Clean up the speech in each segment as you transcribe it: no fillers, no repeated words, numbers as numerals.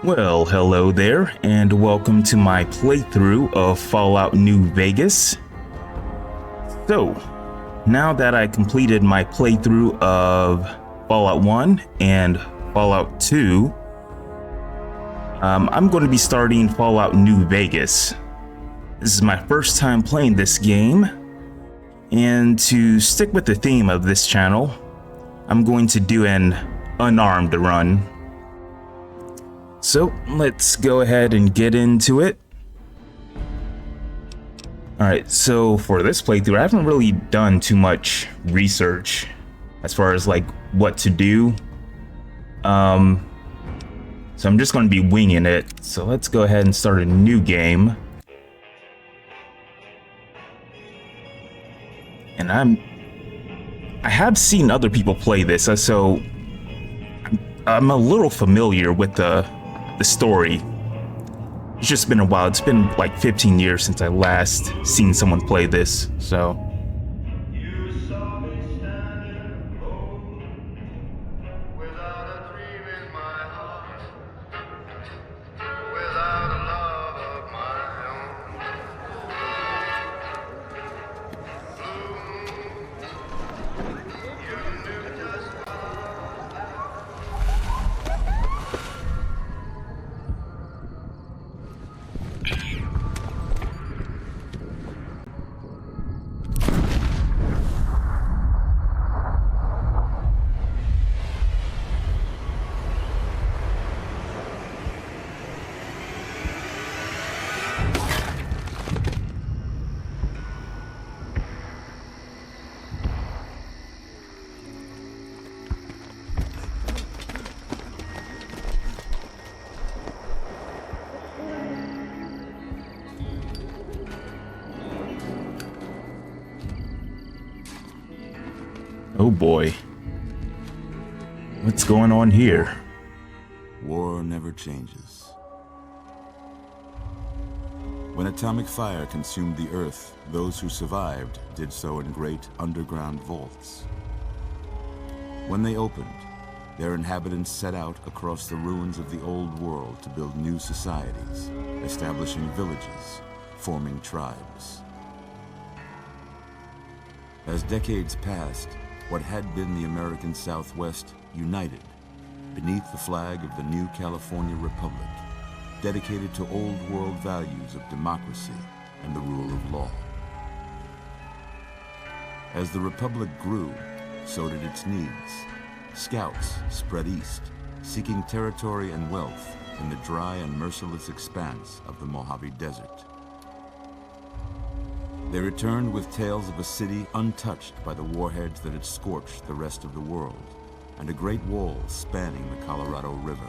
Well, hello there, and welcome to my playthrough of Fallout New Vegas. So, now that I completed my playthrough of Fallout 1 and Fallout 2, I'm going to be starting Fallout New Vegas. This is my first time playing this game, and to stick with the theme of this channel, I'm going to do an unarmed run. So let's go ahead and get into it. Alright, so for this playthrough, I haven't really done too much research as far as like what to do. So I'm just going to be winging it. So let's go ahead and start a new game. And I have seen other people play this, so I'm a little familiar with the story. It's just been a while. It's been like 15 years since I last seen someone play this, so. Oh boy. What's going on here? War never changes. When atomic fire consumed the Earth, those who survived did so in great underground vaults. When they opened, their inhabitants set out across the ruins of the old world to build new societies, establishing villages, forming tribes. As decades passed, what had been the American Southwest united beneath the flag of the new California Republic, dedicated to old world values of democracy and the rule of law. As the Republic grew, so did its needs. Scouts spread east, seeking territory and wealth in the dry and merciless expanse of the Mojave Desert. They returned with tales of a city untouched by the warheads that had scorched the rest of the world, and a great wall spanning the Colorado River.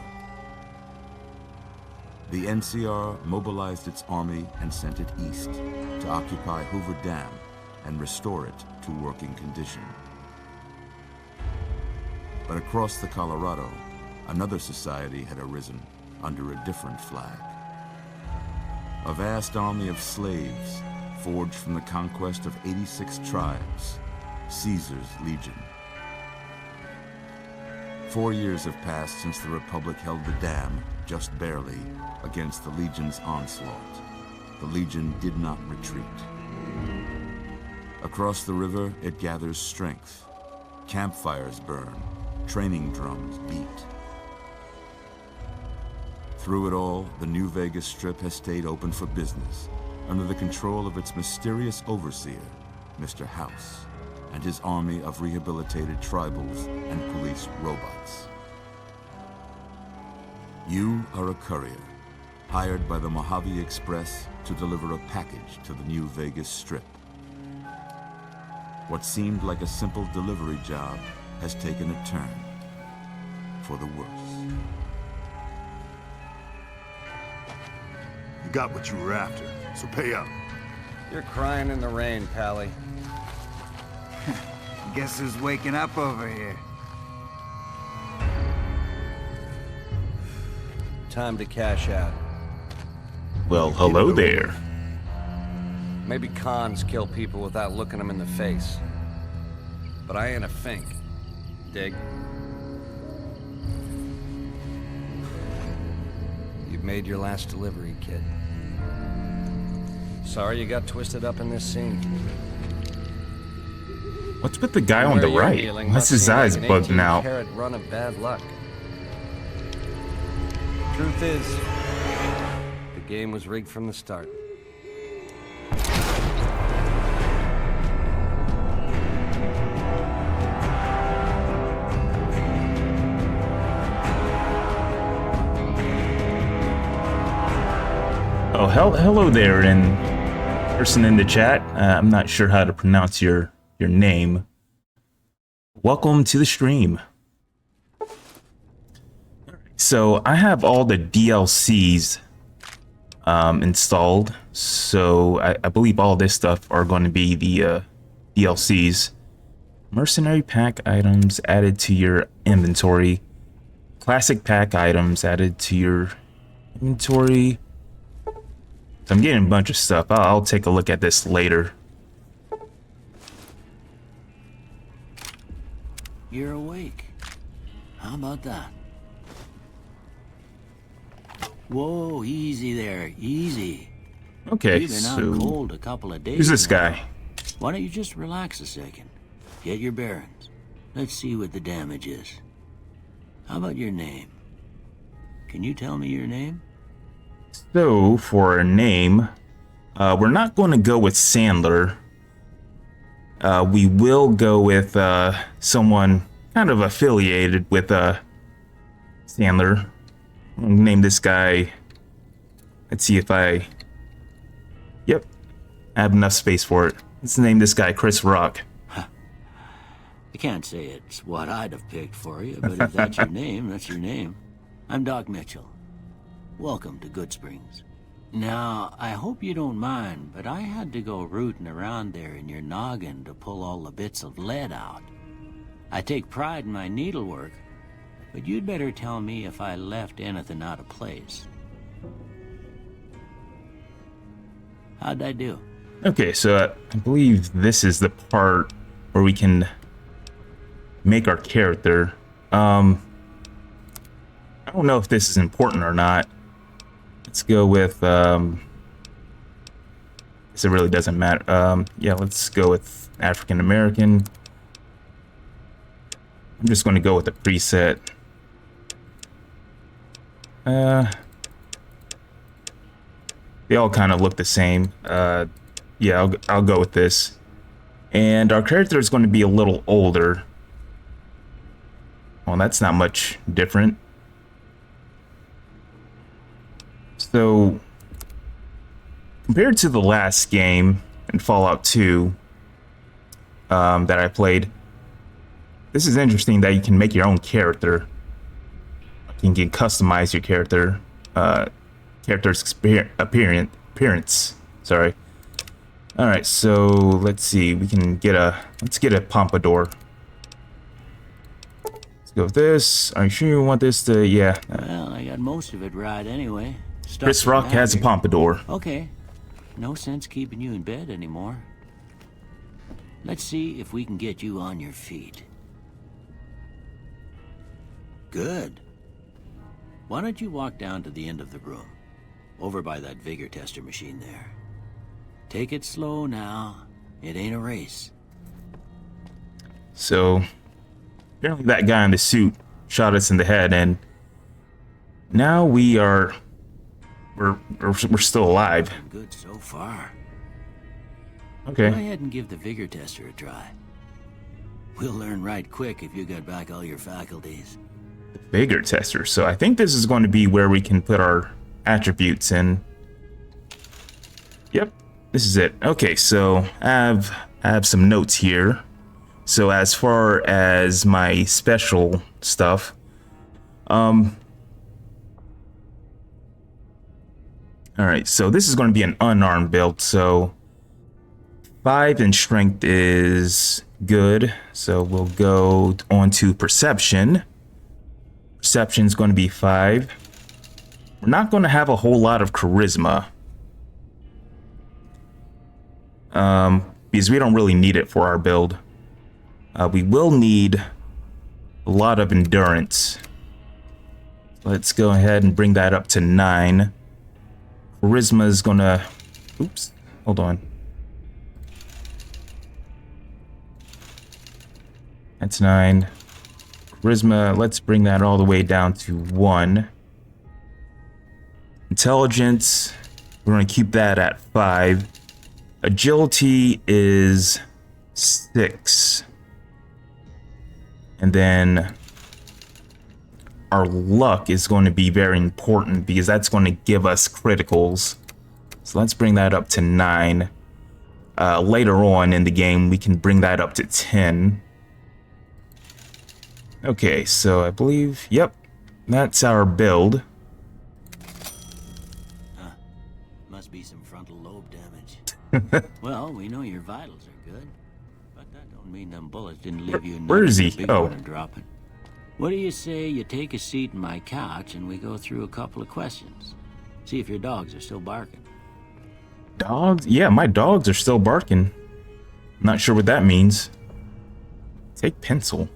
The NCR mobilized its army and sent it east to occupy Hoover Dam and restore it to working condition. But across the Colorado, another society had arisen under a different flag. A vast army of slaves forged from the conquest of 86 tribes, Caesar's Legion. 4 years have passed since the Republic held the dam, just barely, against the Legion's onslaught. The Legion did not retreat. Across the river, it gathers strength. Campfires burn, training drums beat. Through it all, the New Vegas Strip has stayed open for business, under the control of its mysterious overseer, Mr. House, and his army of rehabilitated tribals and police robots. You are a courier, hired by the Mojave Express to deliver a package to the New Vegas Strip. What seemed like a simple delivery job has taken a turn for the worse. You got what you were after, so pay up. You're crying in the rain, Pally. Guess who's waking up over here? Time to cash out. Well, hello there. Maybe cons kill people without looking them in the face. But I ain't a fink. Dig? made your last delivery, kid. Sorry you got twisted up in this scene. What's with the guy on the right? Why's his eyes bugged now? Run of bad luck. Truth is, the game was rigged from the start. Oh, hello there, and person in the chat. I'm not sure how to pronounce your name. Welcome to the stream. So I have all the DLCs installed. So I believe all this stuff are going to be the DLCs. Mercenary pack items added to your inventory. Classic pack items added to your inventory. So I'm getting a bunch of stuff. I'll take a look at this later. You're awake. How about that? Whoa, easy there, easy. Okay, You've been so out cold a couple of days. who's this now. guy? Why don't you just relax a second? Get your bearings. Let's see what the damage is. How about your name? Can you tell me your name? So for a name, we're not going to go with Sandler. We will go with someone kind of affiliated with Sandler. I'll name this guy. Let's see if I... Yep, I have enough space for it. Let's name this guy Chris Rock. I can't say it's what I'd have picked for you, but if that's your name, that's your name. I'm Doc Mitchell. Welcome to Goodsprings. Now, I hope you don't mind, but I had to go rooting around there in your noggin to pull all the bits of lead out. I take pride in my needlework, but you'd better tell me if I left anything out of place. How'd I do? Okay, so I believe this is the part where we can make our character. I don't know if this is important or not. Let's go with, I guess it really doesn't matter. Yeah, let's go with African American. I'm just going to go with the preset. They all kind of look the same. Yeah, I'll go with this. And our character is going to be a little older. Well, that's not much different. So, compared to the last game in Fallout 2 that I played, this is interesting that you can make your own character. You can customize your character, character's appearance. Sorry. All right, so let's see. Let's get a pompadour. Let's go with this. Are you sure you want this to? Yeah. Well, I got most of it right anyway. Chris Rock has a pompadour. Okay. No sense keeping you in bed anymore. Let's see if we can get you on your feet. Good. Why don't you walk down to the end of the room? Over by that vigor tester machine there. Take it slow now. It ain't a race. So, apparently that guy in the suit shot us in the head, and now we're still alive. Good so far. Okay. Go ahead and give the vigor tester a try. We'll learn right quick if you got back all your faculties. Vigor tester. So I think this is going to be where we can put our attributes in. Yep, this is it. Okay, so I have some notes here. So as far as my special stuff, all right, so this is going to be an unarmed build. So 5 in strength is good. So we'll go on to perception. Perception is going to be 5. We're not going to have a whole lot of charisma. Because we don't really need it for our build. We will need a lot of endurance. Let's go ahead and bring that up to 9. Charisma is gonna... Oops. Hold on. That's 9. Charisma, let's bring that all the way down to 1. Intelligence, we're gonna keep that at 5. Agility is 6. And then our luck is going to be very important because that's going to give us criticals. So let's bring that up to 9. Later on in the game, we can bring that up to 10. Okay, so I believe, yep, that's our build. Must be some frontal lobe damage. Well, we know your vitals are good, but that don't mean them bullets didn't leave you. Where is he? Big Oh. one and dropping. What do you say you take a seat in my couch and we go through a couple of questions? See if your dogs are still barking. Dogs? Yeah, my dogs are still barking. Not sure what that means. Take pencil.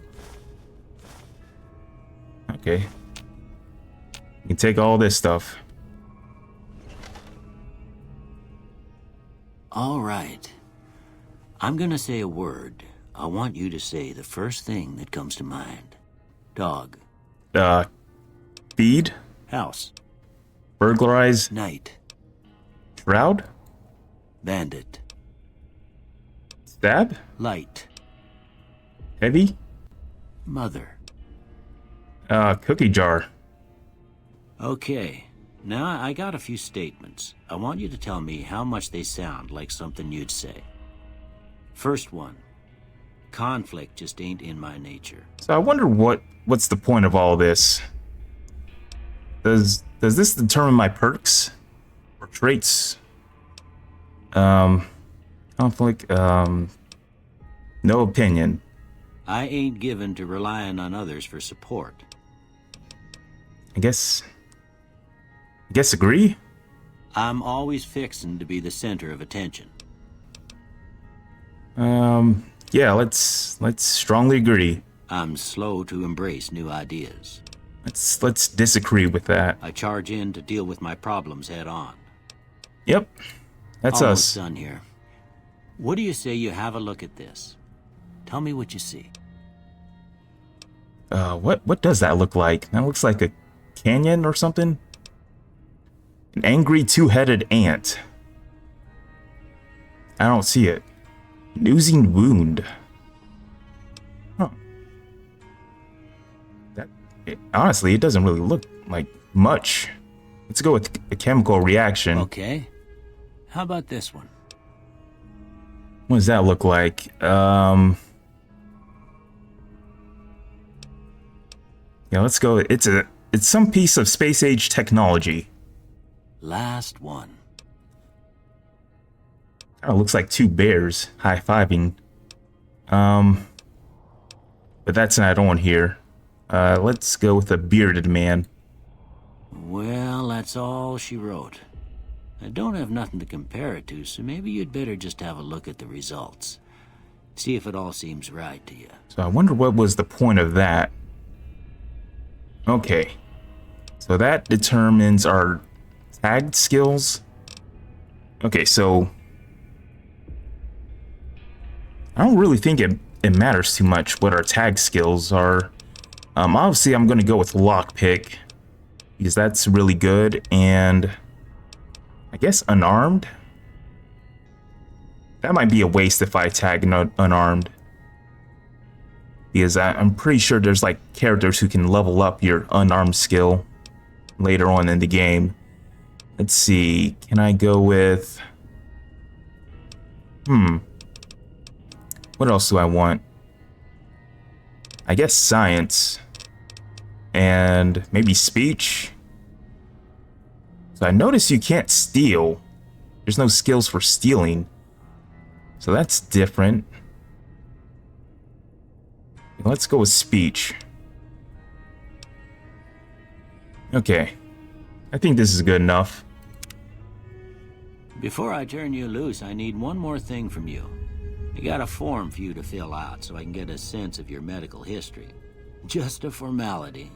Okay. You can take all this stuff. All right. I'm gonna say a word. I want you to say the first thing that comes to mind. Dog. Feed? House. Burglarize? Night. Shroud? Bandit. Stab? Light. Heavy? Mother. Cookie jar. Okay. Now I got a few statements. I want you to tell me how much they sound like something you'd say. First one. Conflict just ain't in my nature. So I wonder what's the point of all this? Does this determine my perks or traits? Conflict, no opinion. I ain't given to relying on others for support. I guess agree? I'm always fixin' to be the center of attention. Yeah, let's strongly agree. I'm slow to embrace new ideas. Let's disagree with that. I charge in to deal with my problems head on. Yep. That's Almost us. done here. What do you say you have a look at this? Tell me what you see. What does that look like? That looks like a canyon or something? An angry two-headed ant. I don't see it. An oozing wound. Huh. Honestly, it doesn't really look like much. Let's go with a chemical reaction. Okay. How about this one? What does that look like? Yeah, let's go. It's some piece of space age technology. Last one. Kind of looks like two bears high-fiving. But that's not on here. Let's go with a bearded man. Well, that's all she wrote. I don't have nothing to compare it to, so maybe you'd better just have a look at the results. See if it all seems right to you. So I wonder what was the point of that. Okay. So that determines our tagged skills. Okay, so I don't really think it matters too much what our tag skills are. Obviously, I'm going to go with lockpick because that's really good, and I guess unarmed. That might be a waste if I tag unarmed, because I'm pretty sure there's like characters who can level up your unarmed skill later on in the game. Let's see, can I go with... What else do I want? I guess science. And maybe speech. So I notice you can't steal. There's no skills for stealing. So that's different. Let's go with speech. Okay. I think this is good enough. Before I turn you loose, I need one more thing from you. I got a form for you to fill out so I can get a sense of your medical history. Just a formality.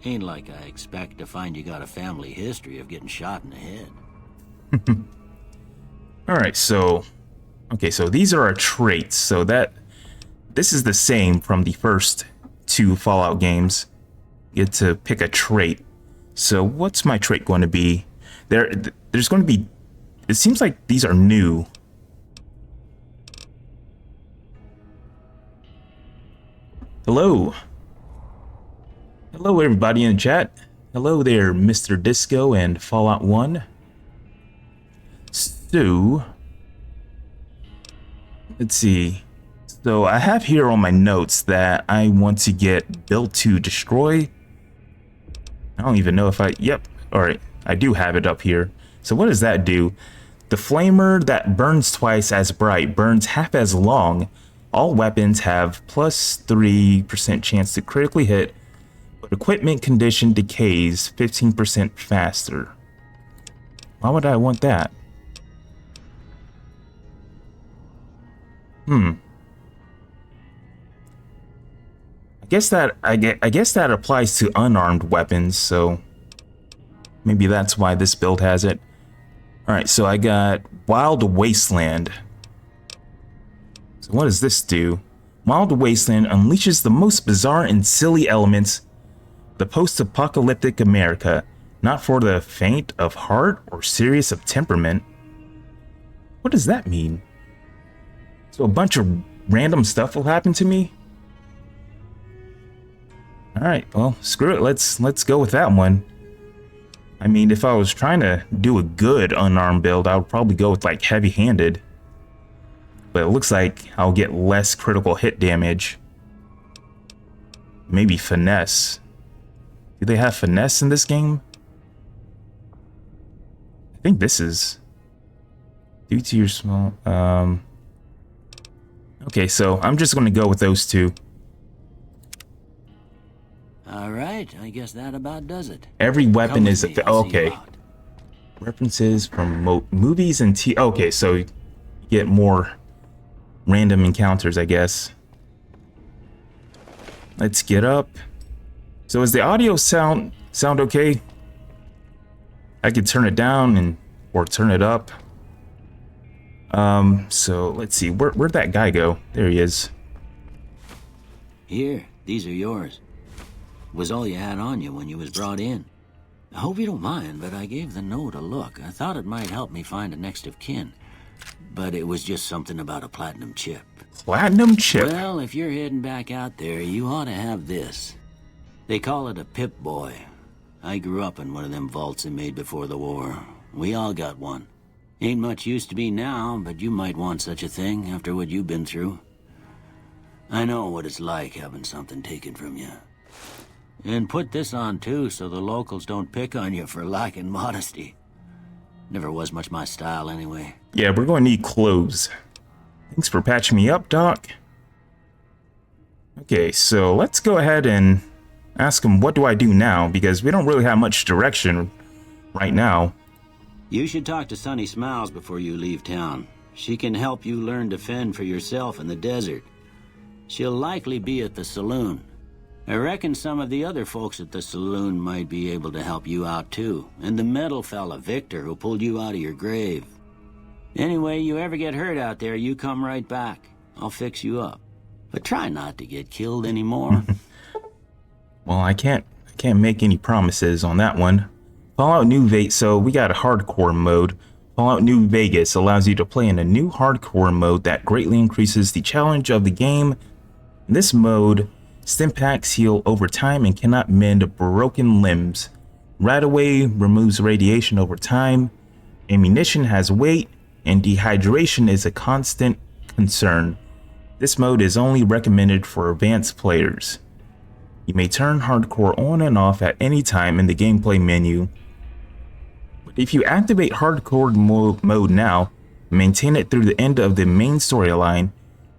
Ain't like I expect to find you got a family history of getting shot in the head. Alright, so... Okay, so these are our traits. So this is the same from the first 2 Fallout games. You get to pick a trait. So what's my trait going to be? There's going to be... It seems like these are new. Hello. Hello, everybody in the chat. Hello there, Mr. Disco and Fallout 1. So, let's see. So I have here on my notes that I want to get built to destroy. I don't even know if yep. All right. I do have it up here. So what does that do? The flamer that burns twice as bright burns half as long. All weapons have plus 3% chance to critically hit, but equipment condition decays 15% faster. Why would I want that? I guess that applies to unarmed weapons, so maybe that's why this build has it. Alright, so I got Wild Wasteland. So what does this do? Wild Wasteland unleashes the most bizarre and silly elements of the post-apocalyptic America, not for the faint of heart or serious of temperament. What does that mean? So a bunch of random stuff will happen to me? Alright, well, screw it, let's go with that one. I mean, if I was trying to do a good unarmed build, I would probably go with like heavy-handed. But it looks like I'll get less critical hit damage. Maybe finesse. Do they have finesse in this game? I think this is due to your small okay, so I'm just gonna go with those 2. Alright, I guess that about does it. Every weapon is okay. Out. References from movies and okay, so you get more random encounters, I guess. Let's get up. So is the audio sound okay? I could turn it down or turn it up. So let's see, where'd that guy go? There he is. Here, these are yours. Was all you had on you when you was brought in. I hope you don't mind, but I gave the note a look. I thought it might help me find a next of kin. But it was just something about a platinum chip. Platinum chip? Well, if you're heading back out there, you ought to have this. They call it a Pip-Boy. I grew up in one of them vaults they made before the war. We all got one. Ain't much use to be now, but you might want such a thing after what you've been through. I know what it's like having something taken from you. And put this on too, so the locals don't pick on you for lacking modesty. Never was much my style anyway. Yeah, we're going to need clothes. Thanks for patching me up, Doc. Okay, so let's go ahead and ask him what do I do now, because we don't really have much direction right now. You should talk to Sunny Smiles before you leave town. She can help you learn to fend for yourself in the desert. She'll likely be at the saloon. I reckon some of the other folks at the saloon might be able to help you out too. And the metal fella, Victor, who pulled you out of your grave. Anyway, you ever get hurt out there, you come right back. I'll fix you up. But try not to get killed anymore. Well, I can't make any promises on that one. Fallout New Vegas, so we got a hardcore mode. Fallout New Vegas allows you to play in a new hardcore mode that greatly increases the challenge of the game. In this mode, Stimpaks heal over time and cannot mend broken limbs. Radaway removes radiation over time. Ammunition has weight, and dehydration is a constant concern. This mode is only recommended for advanced players. You may turn hardcore on and off at any time in the gameplay menu. But if you activate hardcore mode now, and maintain it through the end of the main storyline,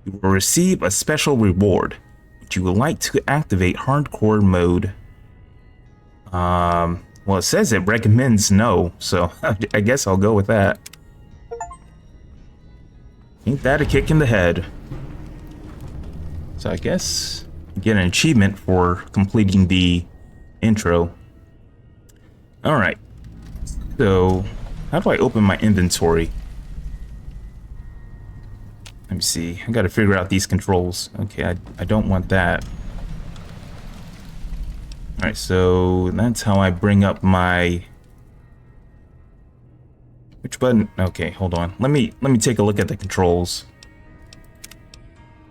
you will receive a special reward. You would like to activate hardcore mode. Well, it says it recommends no, so I guess I'll go with that. Ain't that a kick in the head? So I guess get an achievement for completing the intro. All right. So, how do I open my inventory? Let me see. I got to figure out these controls. Okay, I don't want that. All right, so that's how I bring up my... Which button? Okay, hold on. Let me take a look at the controls.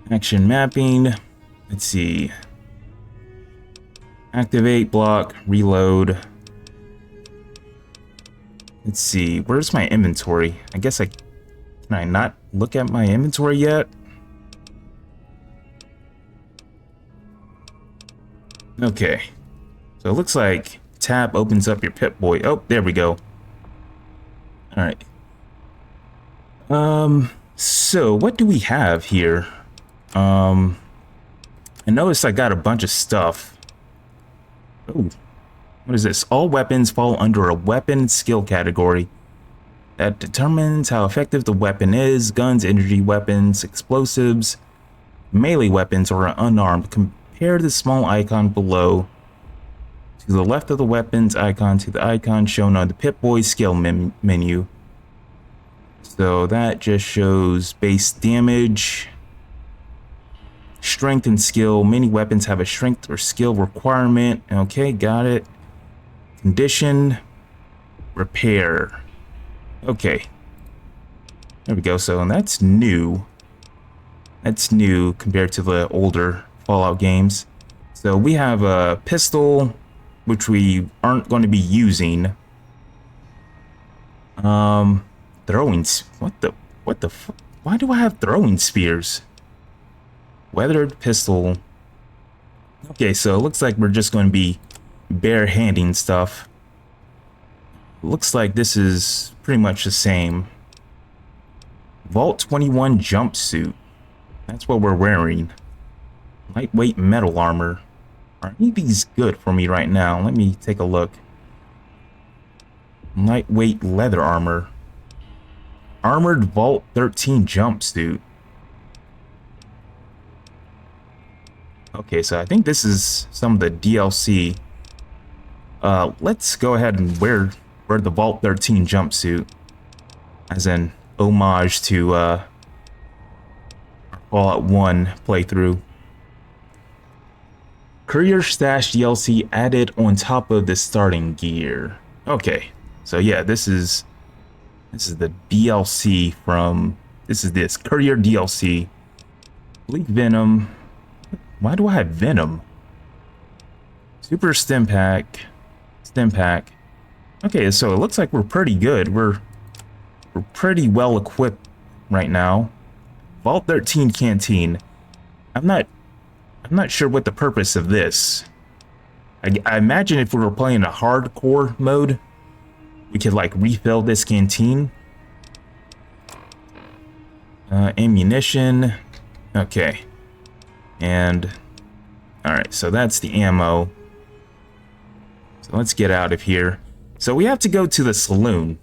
Action mapping. Let's see. Activate, block, reload. Let's see. Where's my inventory? I guess can I not look at my inventory yet? Okay. So it looks like tab opens up your Pip-Boy. Oh, there we go. All right. So what do we have here? I noticed I got a bunch of stuff. Oh, what is this? All weapons fall under a weapon skill category that determines how effective the weapon is. Guns, energy weapons, explosives, melee weapons, or unarmed. Compare the small icon below to the left of the weapons icon to the icon shown on the Pip-Boy skill menu. So that just shows base damage, strength, and skill. Many weapons have a strength or skill requirement. Okay, got it. Condition, repair. Okay, there we go. So that's new. That's new compared to the older Fallout games. So we have a pistol, which we aren't going to be using. Throwing, what the why do I have throwing spears? Weathered pistol. Okay, so it looks like we're just going to be bare-handing stuff. Looks like this is pretty much the same. Vault 21 jumpsuit. That's what we're wearing. Lightweight metal armor. Are any of these good for me right now? Let me take a look. Lightweight leather armor. Armored Vault 13 jumpsuit. Okay, so I think this is some of the DLC. Let's go ahead and wear the Vault 13 jumpsuit as an homage to our Fallout 1 playthrough. Courier Stash DLC added on top of the starting gear. Okay, so yeah, this is the DLC from... This is Courier DLC. Bleak Venom. Why do I have Venom? Super Stim Pack. Stim Pack. Okay, so it looks like we're pretty good. We're pretty well equipped right now. Vault 13 Canteen. I'm not sure what the purpose of this. I imagine if we were playing a hardcore mode, we could like refill this canteen. Ammunition. Okay. And alright, so that's the ammo. So let's get out of here. So we have to go to the saloon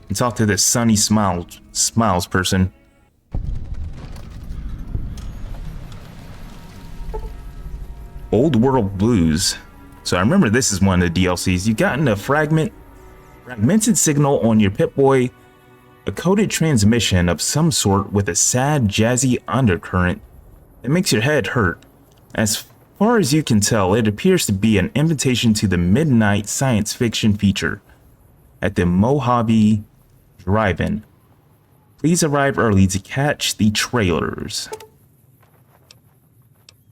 and talk to this Sunny Smiles person. Old World Blues. So I remember this is one of the DLCs. You've gotten a fragmented signal on your Pip-Boy, a coded transmission of some sort with a sad, jazzy undercurrent that makes your head hurt. As far as you can tell, it appears to be an invitation to the midnight science fiction feature at the Mojave Drive-In. Please arrive early to catch the trailers.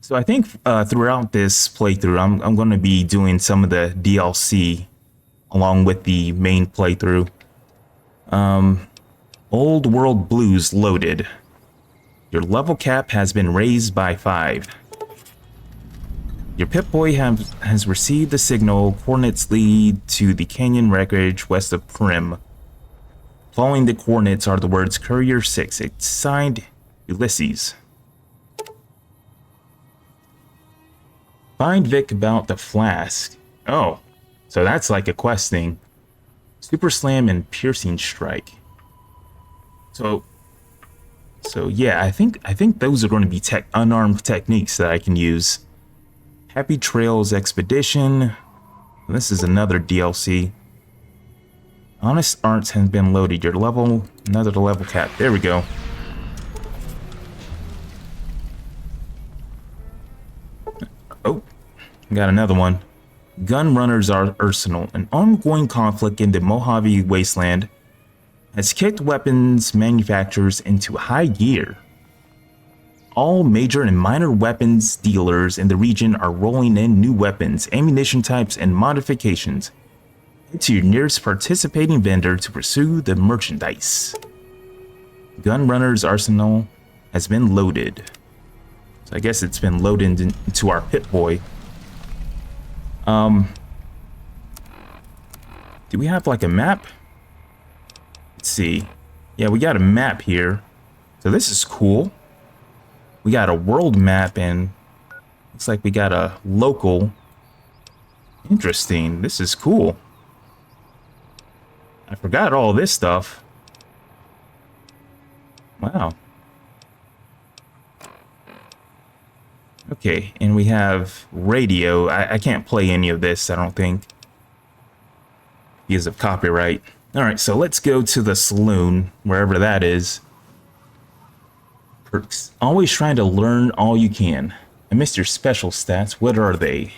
So I think throughout this playthrough, I'm going to be doing some of the DLC along with the main playthrough. Old World Blues loaded. Your level cap has been raised by 5. Your Pip-Boy has received the signal. Coordinates lead to the canyon wreckage west of Prim. Following the coordinates are the words Courier 6. It's signed Ulysses. Find Vic about the flask. Oh, so that's like a quest thing. Super Slam and Piercing Strike. So yeah, I think those are going to be unarmed techniques that I can use. Happy Trails Expedition. This is another DLC. Honest Arts has been loaded. Your level, another level cap. There we go. Oh, got another one. Gunrunner's Arsenal. An ongoing conflict in the Mojave Wasteland has kicked weapons manufacturers into high gear. All major and minor weapons dealers in the region are rolling in new weapons, ammunition types, and modifications. Head to your nearest participating vendor to pursue the merchandise. Gunrunner's Arsenal has been loaded. So I guess it's been loaded into our Pip-Boy. Do we have like a map? Let's see. Yeah, we got a map here. So this is cool. We got a world map and looks like we got a local. Interesting. This is cool. I forgot all this stuff. Wow. Okay, and we have radio. I can't play any of this, I don't think, because of copyright. Alright, so let's go to the saloon, wherever that is. Perks. Always trying to learn all you can. I missed your special stats. What are they?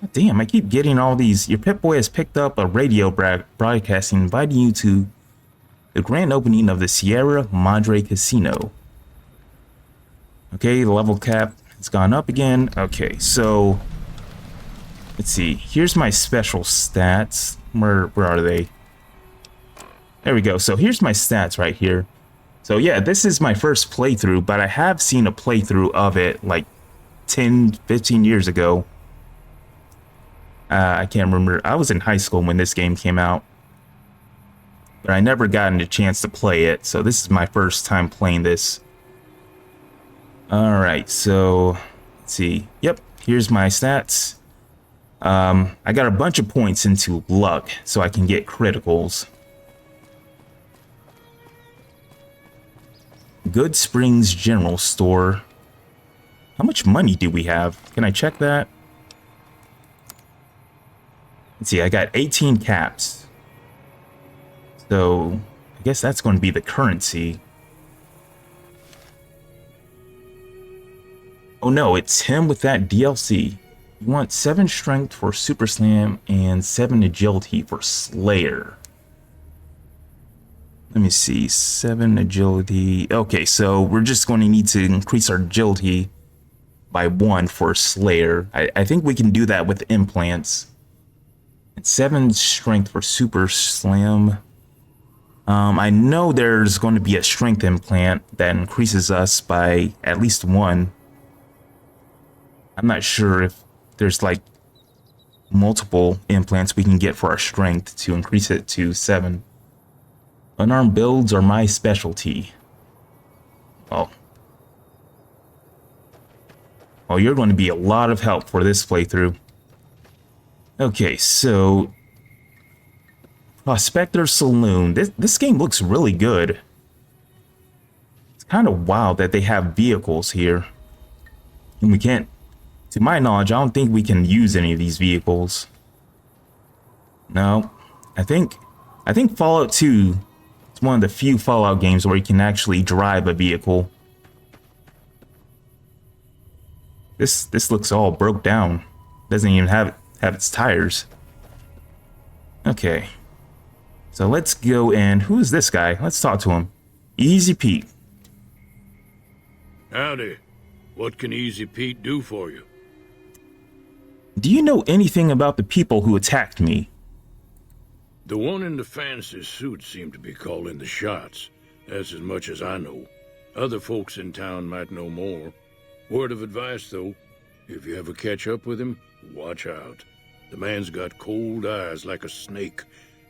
God damn, I keep getting all these. Your Pip-Boy has picked up a radio broadcasting inviting you to the grand opening of the Sierra Madre Casino. Okay, the level cap has gone up again. Okay, so let's see. Here's my special stats. Where are they? There we go. So here's my stats right here. So yeah, this is my first playthrough, but I have seen a playthrough of it like 10, 15 years ago. I can't remember. I was in high school when this game came out, but I never gotten a chance to play it. So this is my first time playing this. All right, so let's see. Yep, here's my stats. I got a bunch of points into luck, so I can get criticals. Goodsprings General Store. How much money do we have? Can I check that? Let's see, I got 18 caps. So, I guess that's going to be the currency. Oh no, it's him with that DLC. You want 7 strength for Super Slam and 7 agility for Slayer. Let me see, 7 agility. Okay, so we're just going to need to increase our agility by 1 for Slayer. I think we can do that with implants. And 7 strength for Super Slam. I know there's going to be a strength implant that increases us by at least 1. I'm not sure if there's like multiple implants we can get for our strength to increase it to 7. Unarmed builds are my specialty. Oh, you're going to be a lot of help for this playthrough. Okay, so Prospector Saloon. This game looks really good. It's kind of wild that they have vehicles here. And we can't, to my knowledge, I don't think we can use any of these vehicles. No, I think Fallout 2 is one of the few Fallout games where you can actually drive a vehicle. This looks all broke down. Doesn't even have its tires. Okay. So let's go and who is this guy? Let's talk to him. Easy Pete. Howdy. What can Easy Pete do for you? Do you know anything about the people who attacked me? The one in the fancy suit seemed to be calling the shots. That's as much as I know. Other folks in town might know more. Word of advice, though. If you ever catch up with him, watch out. The man's got cold eyes like a snake.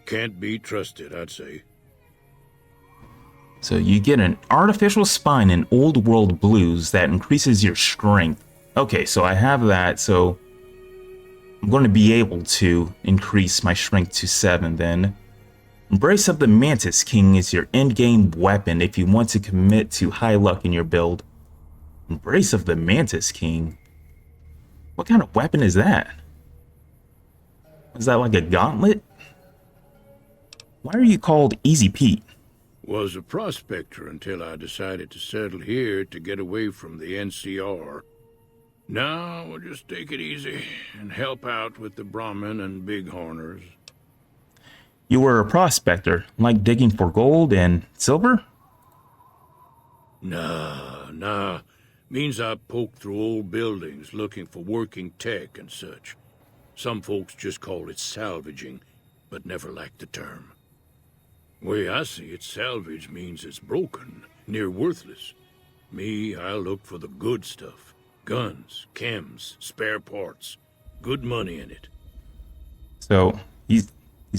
Can't be trusted, I'd say. So you get an artificial spine in Old World Blues that increases your strength. Okay, so I have that, so I'm going to be able to increase my strength to 7 then. Embrace of the Mantis King is your endgame weapon if you want to commit to high luck in your build. Embrace of the Mantis King. What kind of weapon is that? Is that like a gauntlet? Why are you called Easy Pete? Was a prospector until I decided to settle here to get away from the NCR. Now we'll just take it easy and help out with the Brahmin and Bighorners. You were a prospector, like digging for gold and silver? Nah. Means I poked through old buildings looking for working tech and such. Some folks just call it salvaging, but never liked the term. Way I see it, salvage means it's broken, near worthless. Me, I look for the good stuff. Guns, chems, spare parts. Good money in it. So, he's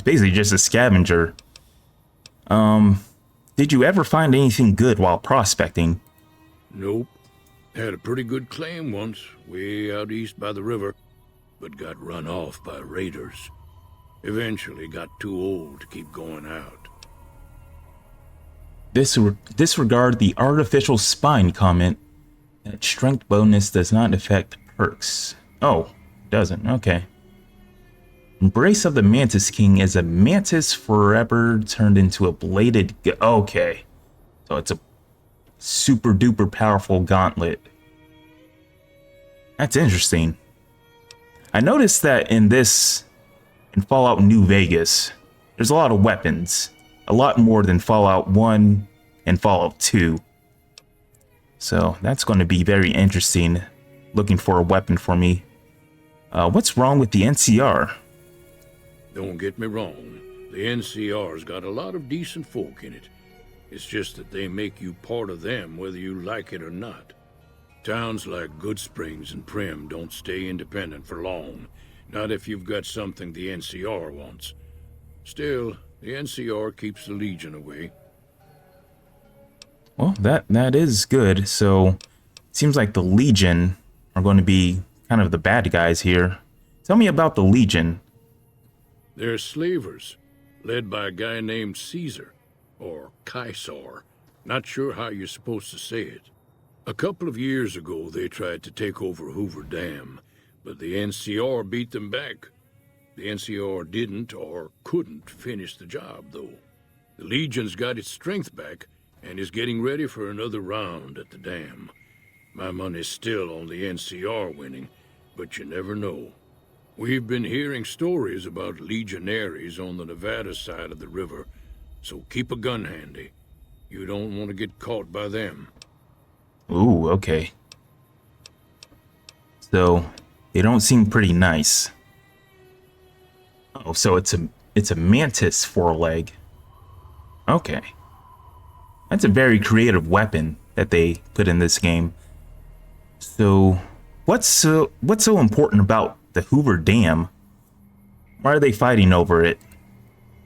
basically just a scavenger. Did you ever find anything good while prospecting? Nope. Had a pretty good claim once, way out east by the river, but got run off by raiders. Eventually got too old to keep going out. Disregard the artificial spine comment. That strength bonus does not affect perks. Oh, it doesn't. Okay. Embrace of the Mantis King is a mantis forever turned into a bladed... Okay. So it's a super duper powerful gauntlet. That's interesting. I noticed that in Fallout New Vegas, there's a lot of weapons. A lot more than Fallout 1 and Fallout 2. So that's going to be very interesting. Looking for a weapon for me. What's wrong with the NCR? Don't get me wrong. The NCR's got a lot of decent folk in it. It's just that they make you part of them whether you like it or not. Towns like Goodsprings and Prim don't stay independent for long. Not if you've got something the NCR wants. Still, the NCR keeps the Legion away. Well, that is good. So, it seems like the Legion are going to be kind of the bad guys here. Tell me about the Legion. They're slavers, led by a guy named Caesar, or Caesar. Not sure how you're supposed to say it. A couple of years ago, they tried to take over Hoover Dam, but the NCR beat them back. The NCR didn't or couldn't finish the job, though. The Legion's got its strength back and is getting ready for another round at the dam. My money's still on the NCR winning, but you never know. We've been hearing stories about legionaries on the Nevada side of the river, so keep a gun handy. You don't want to get caught by them. Ooh, okay. So, they don't seem pretty nice. Oh, so it's a mantis foreleg. Okay. That's a very creative weapon that they put in this game. So, what's so important about the Hoover Dam? Why are they fighting over it?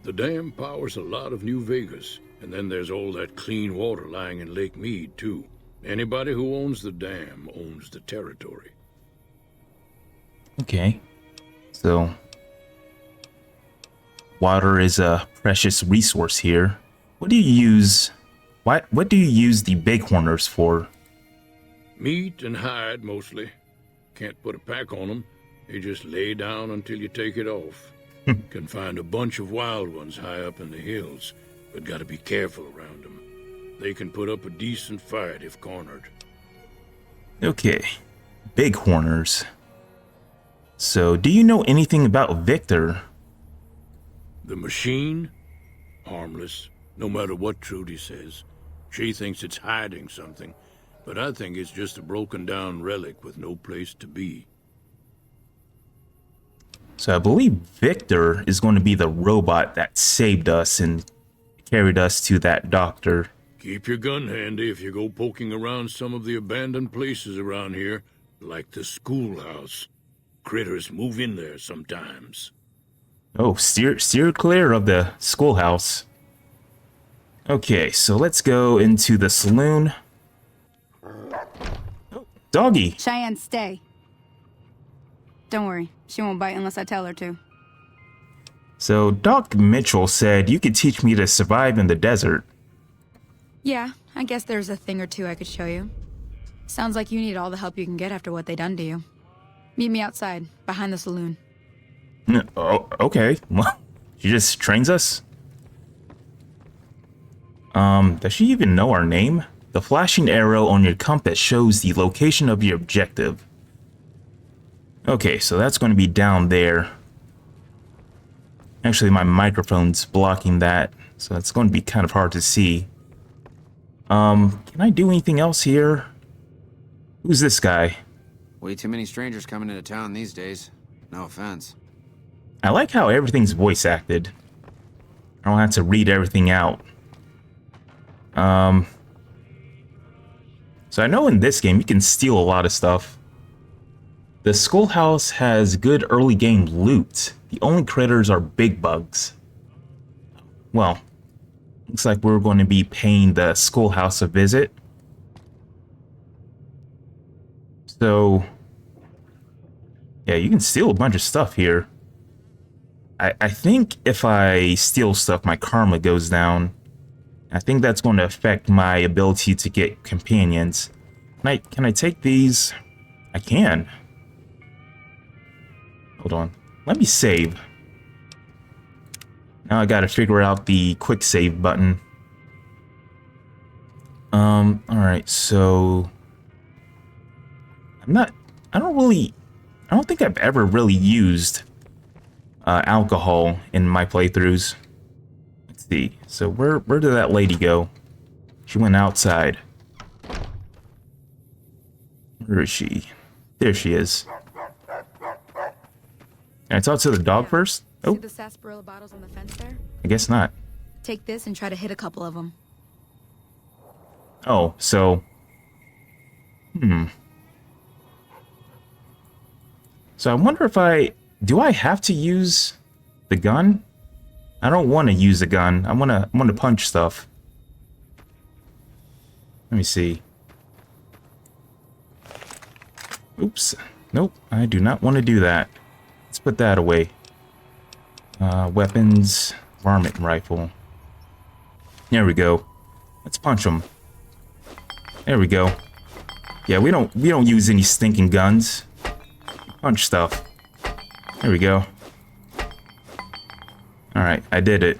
The dam powers a lot of New Vegas, and then there's all that clean water lying in Lake Mead, too. Anybody who owns the dam owns the territory. Okay. So, water is a precious resource here. What do you use? What do you use the Bighorners for? Meat and hide, mostly. Can't put a pack on them. They just lay down until you take it off. Can find a bunch of wild ones high up in the hills, but gotta be careful around them. They can put up a decent fight if cornered. Okay. Bighorners. So, do you know anything about Victor? The machine? Harmless, no matter what Trudy says. She thinks it's hiding something, but I think it's just a broken down relic with no place to be. So I believe Victor is going to be the robot that saved us and carried us to that doctor. Keep your gun handy if you go poking around some of the abandoned places around here, like the schoolhouse. Critters move in there sometimes. Oh, steer clear of the schoolhouse. Okay, so let's go into the saloon. Oh, doggy. Cheyenne, stay. Don't worry, she won't bite unless I tell her to. So Doc Mitchell said you could teach me to survive in the desert. Yeah, I guess there's a thing or two I could show you. Sounds like you need all the help you can get after what they done to you. Meet me outside, behind the saloon. Oh, okay. Well, she just trains us? Does she even know our name? The flashing arrow on your compass shows the location of your objective. Okay, so that's going to be down there. Actually, my microphone's blocking that, so it's going to be kind of hard to see. Can I do anything else here? Who's this guy? Way too many strangers coming into town these days. No offense. I like how everything's voice acted. I don't have to read everything out. So I know in this game you can steal a lot of stuff. The schoolhouse has good early game loot. The only critters are big bugs. Well, looks like we're going to be paying the schoolhouse a visit. So, yeah, you can steal a bunch of stuff here. I think if I steal stuff, my karma goes down. I think that's going to affect my ability to get companions. Can I take these? I can. Hold on. Let me save. Now I gotta figure out the quick save button. Alright, so... I don't think I've ever really used alcohol in my playthroughs. Let's see. So where did that lady go? She went outside. Where is she? There she is. Can I talk to the dog first? Oh, See the sarsaparilla bottles on the fence there? I guess not. Take this and try to hit a couple of them. Oh, so... So I wonder if do I have to use the gun? I don't want to use the gun. I want to punch stuff. Let me see. Oops. Nope, I do not want to do that. Let's put that away. Weapons, varmint rifle. There we go. Let's punch them. There we go. Yeah, we don't use any stinking guns. Punch stuff. There we go. Alright, I did it.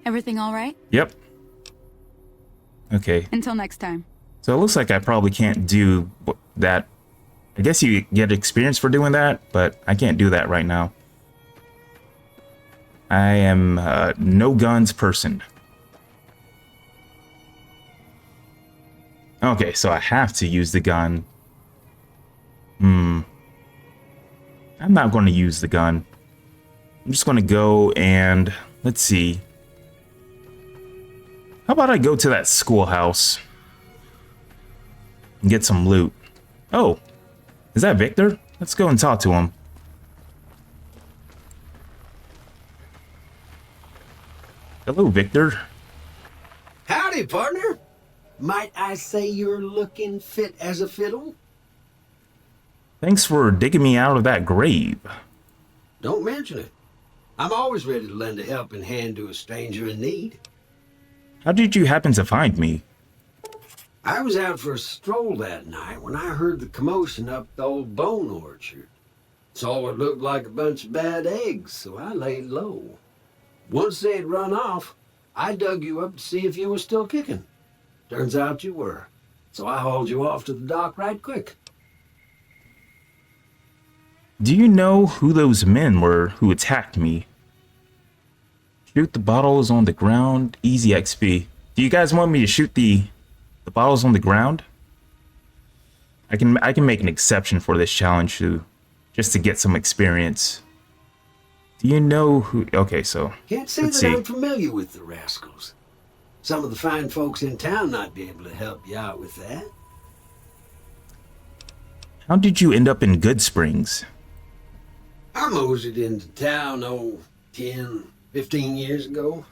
Everything all right? Yep. Okay. Until next time. So it looks like I probably can't do that. I guess you get experience for doing that, but I can't do that right now. I am a no guns person. Okay, so I have to use the gun. I'm not going to use the gun. I'm just going to go and... Let's see. How about I go to that schoolhouse and get some loot? Oh, is that Victor? Let's go and talk to him. Hello, Victor. Howdy, partner. Might I say you're looking fit as a fiddle? Thanks for digging me out of that grave. Don't mention it. I'm always ready to lend a helping hand to a stranger in need. How did you happen to find me? I was out for a stroll that night when I heard the commotion up the old bone orchard. Saw what looked like a bunch of bad eggs, so I laid low. Once they had run off, I dug you up to see if you were still kicking. Turns out you were, so I hauled you off to the dock right quick. Do you know who those men were who attacked me? Shoot the bottles on the ground, easy XP. Do you guys want me to shoot the bottles on the ground? I can make an exception for this challenge too, just to get some experience. Do you know who? Okay, so Can't say that I'm familiar with the rascals. Some of the fine folks in town might be able to help you out with that. How did you end up in Goodsprings? I moseyed into town, 10, 15 years ago.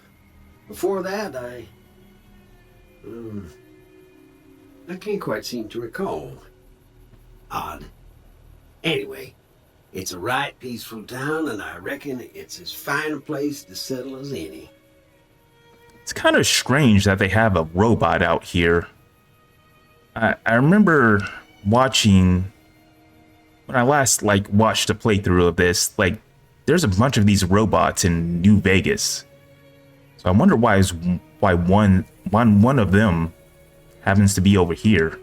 Before that, I can't quite seem to recall. Odd. Anyway, it's a right peaceful town, and I reckon it's as fine a place to settle as any. It's kind of strange that they have a robot out here. I remember watching when I last like watched a playthrough of this, like there's a bunch of these robots in New Vegas. So I wonder why one of them happens to be over here.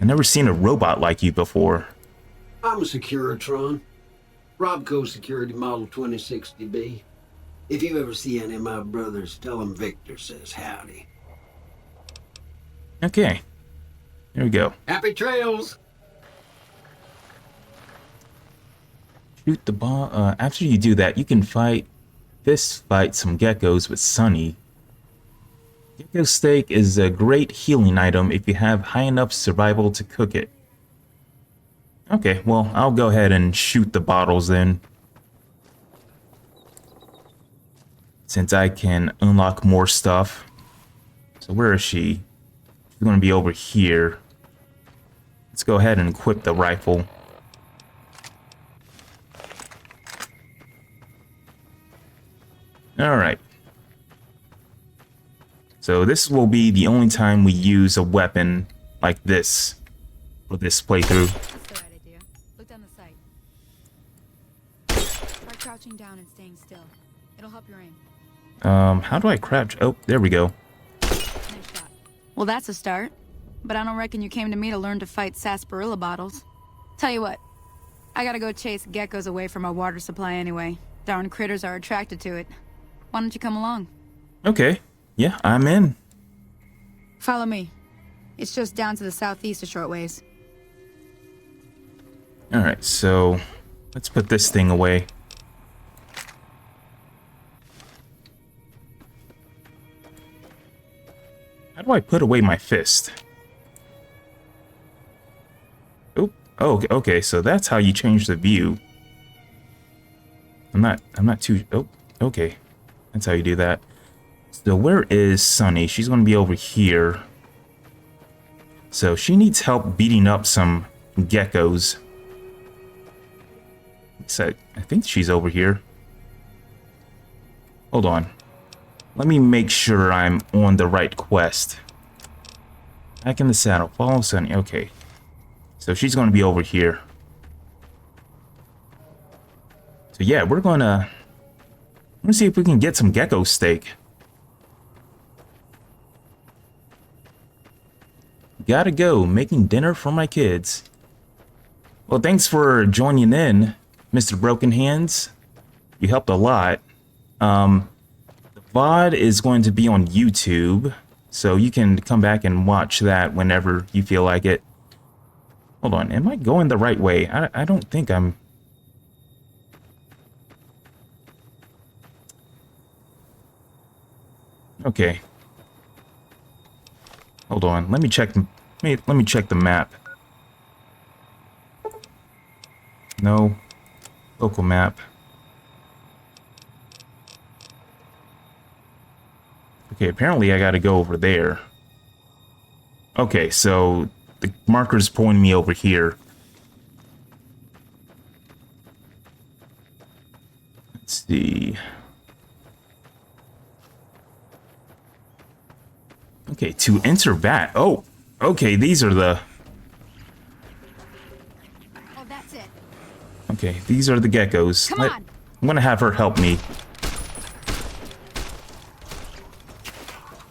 I've never seen a robot like you before. I'm a Securitron. Robco Security Model 2060B. If you ever see any of my brothers, tell them Victor says howdy. Okay. Here we go. Happy trails! Shoot the ball. After you do that, you can fight some geckos with Sunny. Gecko steak is a great healing item if you have high enough survival to cook it. Okay, well, I'll go ahead and shoot the bottles then. Since I can unlock more stuff. So where is she? She's going to be over here. Let's go ahead and equip the rifle. Alright. So this will be the only time we use a weapon like this for this playthrough. That's the right idea. Look down the sight. Try crouching down and staying still. It'll help your aim. How do I crouch? Oh, there we go. Nice shot. Well, that's a start. But I don't reckon you came to me to learn to fight sarsaparilla bottles. Tell you what, I gotta go chase geckos away from our water supply anyway. Darn critters are attracted to it. Why don't you come along? Okay. Yeah, I'm in. Follow me. It's just down to the southeast a short ways. Alright, so let's put this thing away. How do I put away my fist? Oh, okay, so that's how you change the view. I'm not too... Oh, okay. That's how you do that. So where is Sunny? She's going to be over here. So she needs help beating up some geckos. So I think she's over here. Hold on. Let me make sure I'm on the right quest. Back in the saddle. Follow Sunny. Okay. So she's going to be over here. So yeah, we're going to see if we can get some gecko steak. Gotta go, making dinner for my kids. Well, thanks for joining in, Mr. Broken Hands. You helped a lot. The VOD is going to be on YouTube, so you can come back and watch that whenever you feel like it. Hold on, am I going the right way? I don't think I'm... Okay. Hold on, let me check the map. No. Local map. Okay, apparently I gotta go over there. Okay, so the marker's pointing me over here. Let's see. Okay, to enter VAT. Oh, okay, these are the... Oh, that's it. Okay, these are the geckos. Come on. I'm gonna have her help me.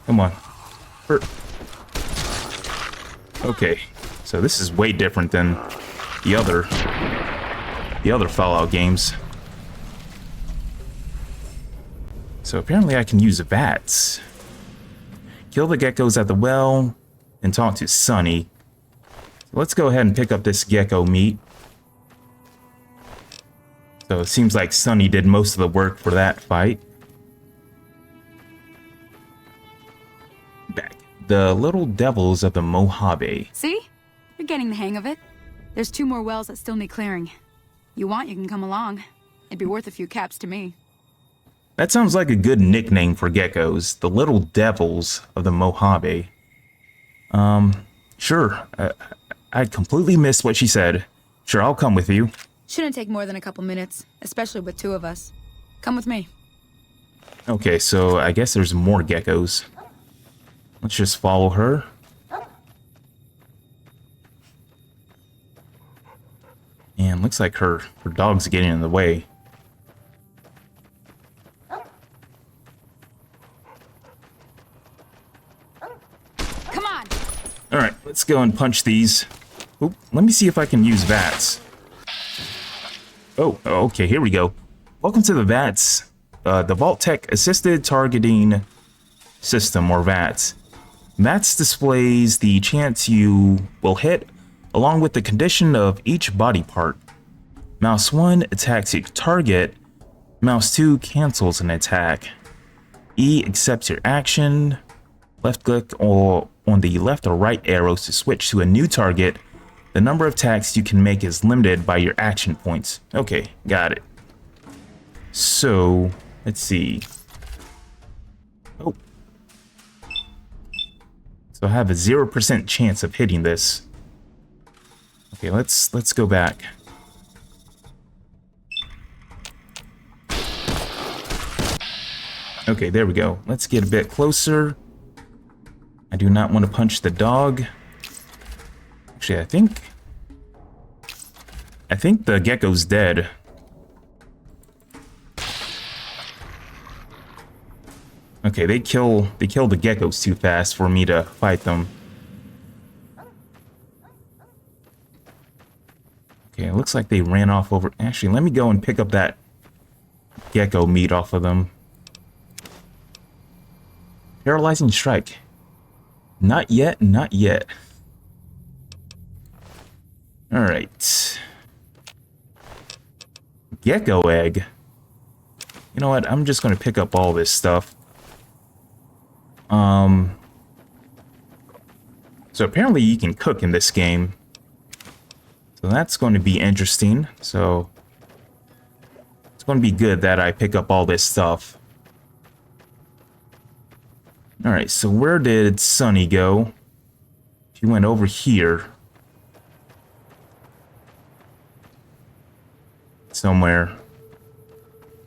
Come on. Okay, so this is way different than the other Fallout games. So apparently I can use VATs. Kill the geckos at the well and talk to Sunny. So let's go ahead and pick up this gecko meat. So it seems like Sunny did most of the work for that fight. Back. The little devils of the Mojave. See? You're getting the hang of it. There's 2 more wells that still need clearing. You want, you can come along. It'd be worth a few caps to me. That sounds like a good nickname for geckos. The little devils of the Mojave. Sure. I completely missed what she said. Sure, I'll come with you. Shouldn't take more than a couple minutes, especially with 2 of us. Come with me. Okay, so I guess there's more geckos. Let's just follow her. looks like her dog's getting in the way. Come on. All right, let's go and punch these. Oop, let me see if I can use VATS. Oh, okay, here we go. Welcome to the VATS, the Vault Tech Assisted Targeting System, or VATS. VATS displays the chance you will hit, along with the condition of each body part. Mouse 1 attacks your target. Mouse 2 cancels an attack. E accepts your action. Left click or on the left or right arrows to switch to a new target. The number of attacks you can make is limited by your action points. Okay, got it. So, let's see. Oh. So I have a 0% chance of hitting this. Okay, let's go back. Okay, there we go. Let's get a bit closer. I do not want to punch the dog. Actually, I think the gecko's dead. Okay, they kill the geckos too fast for me to fight them. Okay, it looks like they ran off over... Actually, let me go and pick up that gecko meat off of them. Paralyzing strike. Not yet, not yet. Alright. Gecko egg. You know what? I'm just going to pick up all this stuff. So apparently you can cook in this game. So that's going to be interesting. So it's going to be good that I pick up all this stuff. Alright, so where did Sunny go? She went over here. Somewhere.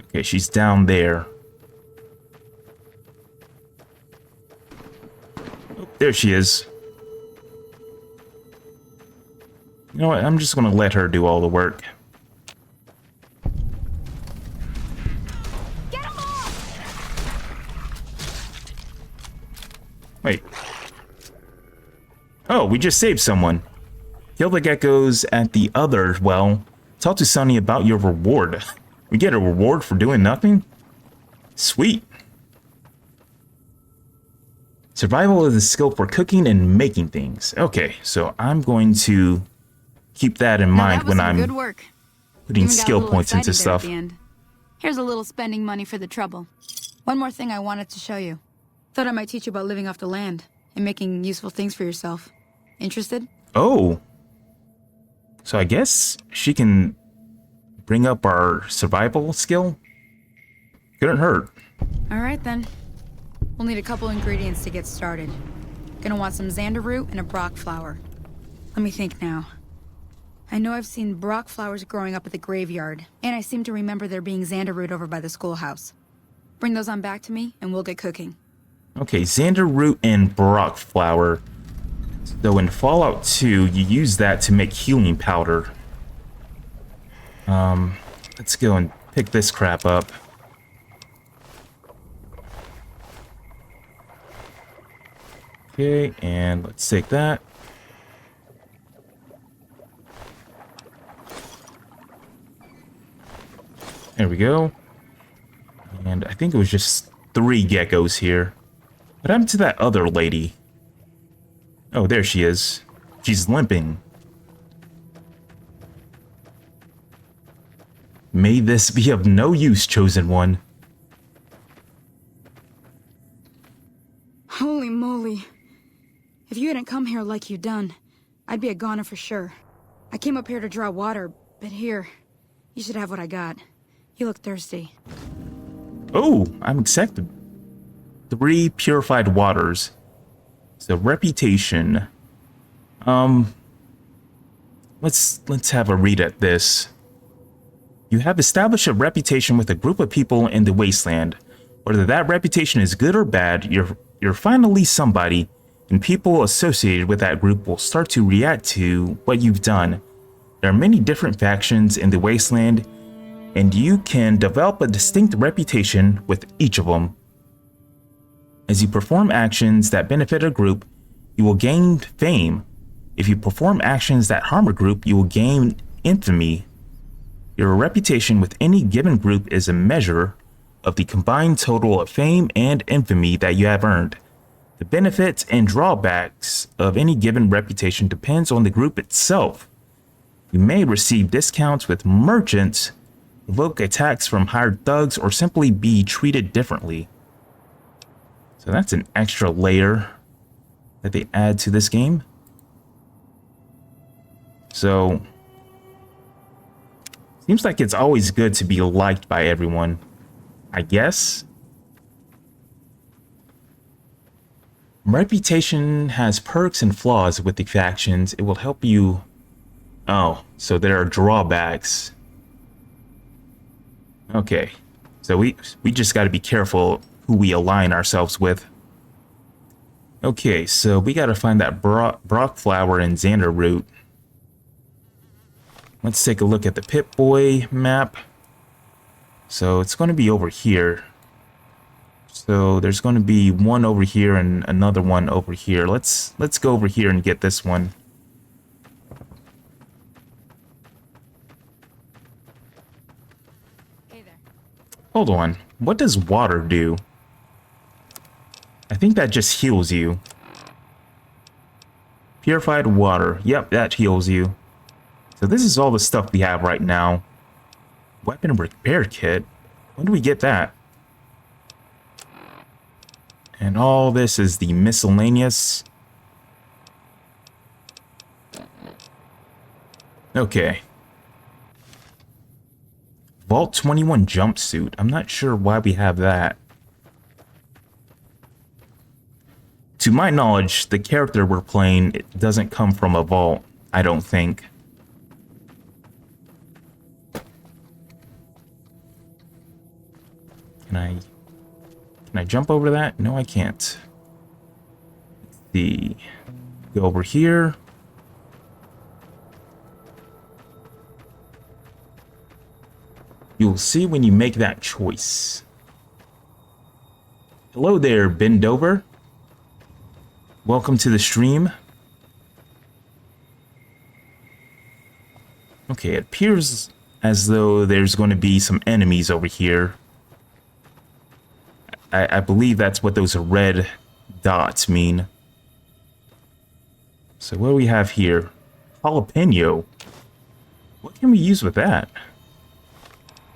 Okay, she's down there. Oh, there she is. You know what? I'm just going to let her do all the work. Get him off! Wait. Oh, we just saved someone. Kill the geckos at the other, well, talk to Sunny about your reward. We get a reward for doing nothing? Sweet. Survival is a skill for cooking and making things. Okay, so I'm going to keep that in mind when I'm good work. putting Even got a skill little points into excited there at stuff. the end. Here's a little spending money for the trouble. One more thing I wanted to show you. Thought I might teach you about living off the land and making useful things for yourself. Interested? Oh. So I guess she can bring up our survival skill? Couldn't hurt. All right, then. We'll need a couple ingredients to get started. Gonna want some xander root and a brock flower. Let me think now. I know I've seen brock flowers growing up at the graveyard, and I seem to remember there being xander root over by the schoolhouse. Bring those on back to me, and we'll get cooking. Okay, xander root and brock flower. So in Fallout 2, you use that to make healing powder. Let's go and pick this crap up. Okay, and let's take that. There we go. And I think it was just 3 geckos here. What happened to that other lady? Oh, there she is. She's limping. May this be of no use, chosen one. Holy moly. If you hadn't come here like you done, I'd be a goner for sure. I came up here to draw water, but here, you should have what I got. You look thirsty. Oh, I'm accepted. 3 purified waters. So reputation. Let's have a read at this. You have established a reputation with a group of people in the Wasteland. Whether that reputation is good or bad, you're finally somebody, and people associated with that group will start to react to what you've done. There are many different factions in the Wasteland, and you can develop a distinct reputation with each of them. As you perform actions that benefit a group, you will gain fame. If you perform actions that harm a group, you will gain infamy. Your reputation with any given group is a measure of the combined total of fame and infamy that you have earned. The benefits and drawbacks of any given reputation depends on the group itself. You may receive discounts with merchants, evoke attacks from hired thugs, or simply be treated differently. So that's an extra layer that they add to this game. So, seems like it's always good to be liked by everyone, I guess. Reputation has perks and flaws with the factions. It will help you... Oh, so there are drawbacks. Okay, so we just got to be careful who we align ourselves with. Okay, so we got to find that Brock Flower and Xander route. Let's take a look at the Pip-Boy map. So it's going to be over here. So there's going to be one over here and another one over here. Let's go over here and get this one. Hey there. Hold on. What does water do? I think that just heals you. Purified water. Yep, that heals you. So this is all the stuff we have right now. Weapon repair kit. When do we get that? And all this is the miscellaneous. Okay. Vault 21 jumpsuit. I'm not sure why we have that. To my knowledge, the character we're playing, it doesn't come from a vault, I don't think. Can I jump over that? No, I can't. Let's see. Go over here. You'll see when you make that choice. Hello there, Bendover. Welcome to the stream. Okay, it appears as though there's going to be some enemies over here. I believe that's what those red dots mean. So what do we have here? Jalapeno. What can we use with that?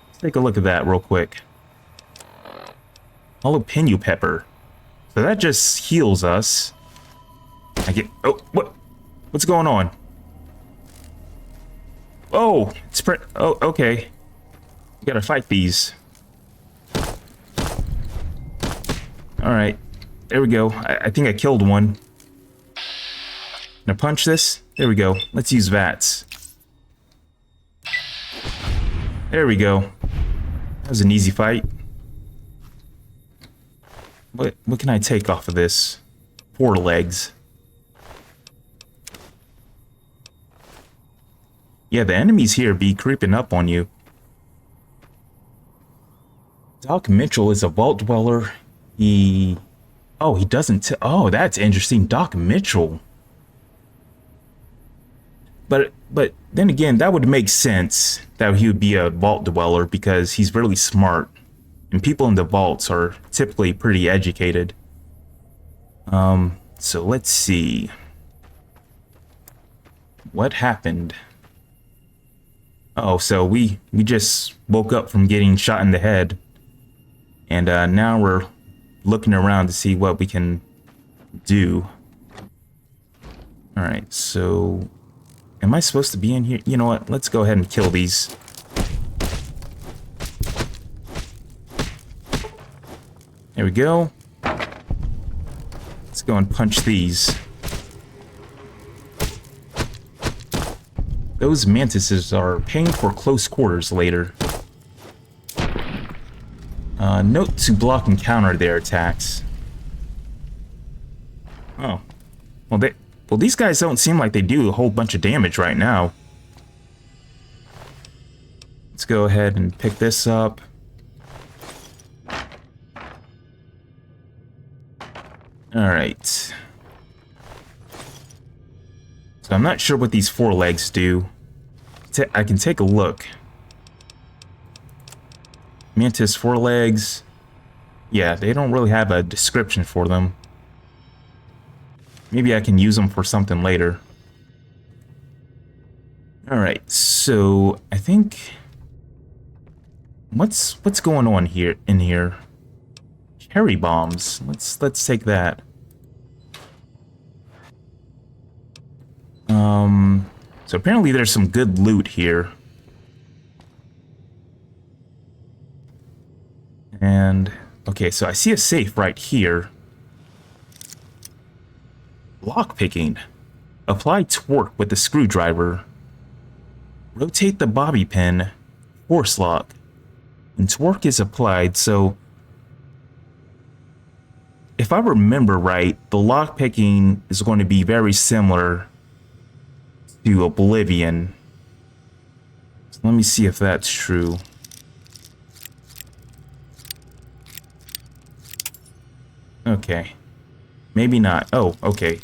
Let's take a look at that real quick. Jalapeno pepper. So that just heals us. I get... Oh, what's going on? Oh, it's oh, okay. We gotta fight these. Alright, there we go. I think I killed one. Now punch this. There we go. Let's use VATS. There we go. That was an easy fight. What can I take off of this? 4 legs. Yeah, the enemies here be creeping up on you. Doc Mitchell is a vault dweller. He doesn't. Oh, that's interesting. Doc Mitchell. But then again, that would make sense that he would be a vault dweller because he's really smart, and people in the vaults are typically pretty educated. So let's see. What happened? Oh, so we just woke up from getting shot in the head, and now we're looking around to see what we can do. Alright, so am I supposed to be in here? You know what? Let's go ahead and kill these. There we go. Let's go and punch these. Those mantises are paying for close quarters later. Note to block and counter their attacks. Oh. Well, these guys don't seem like they do a whole bunch of damage right now. Let's go ahead and pick this up. Alright. So I'm not sure what these forelegs do. I can take a look. Mantis forelegs. Yeah, they don't really have a description for them. Maybe I can use them for something later. Alright, so I think... What's going on here in here? Cherry bombs. Let's take that. So apparently there's some good loot here. And okay, so I see a safe right here. Lockpicking. Apply torque with the screwdriver. Rotate the bobby pin. Force lock. And torque is applied, so if I remember right, the lockpicking is going to be very similar to Oblivion. So let me see if that's true. Okay. Maybe not. Oh, okay.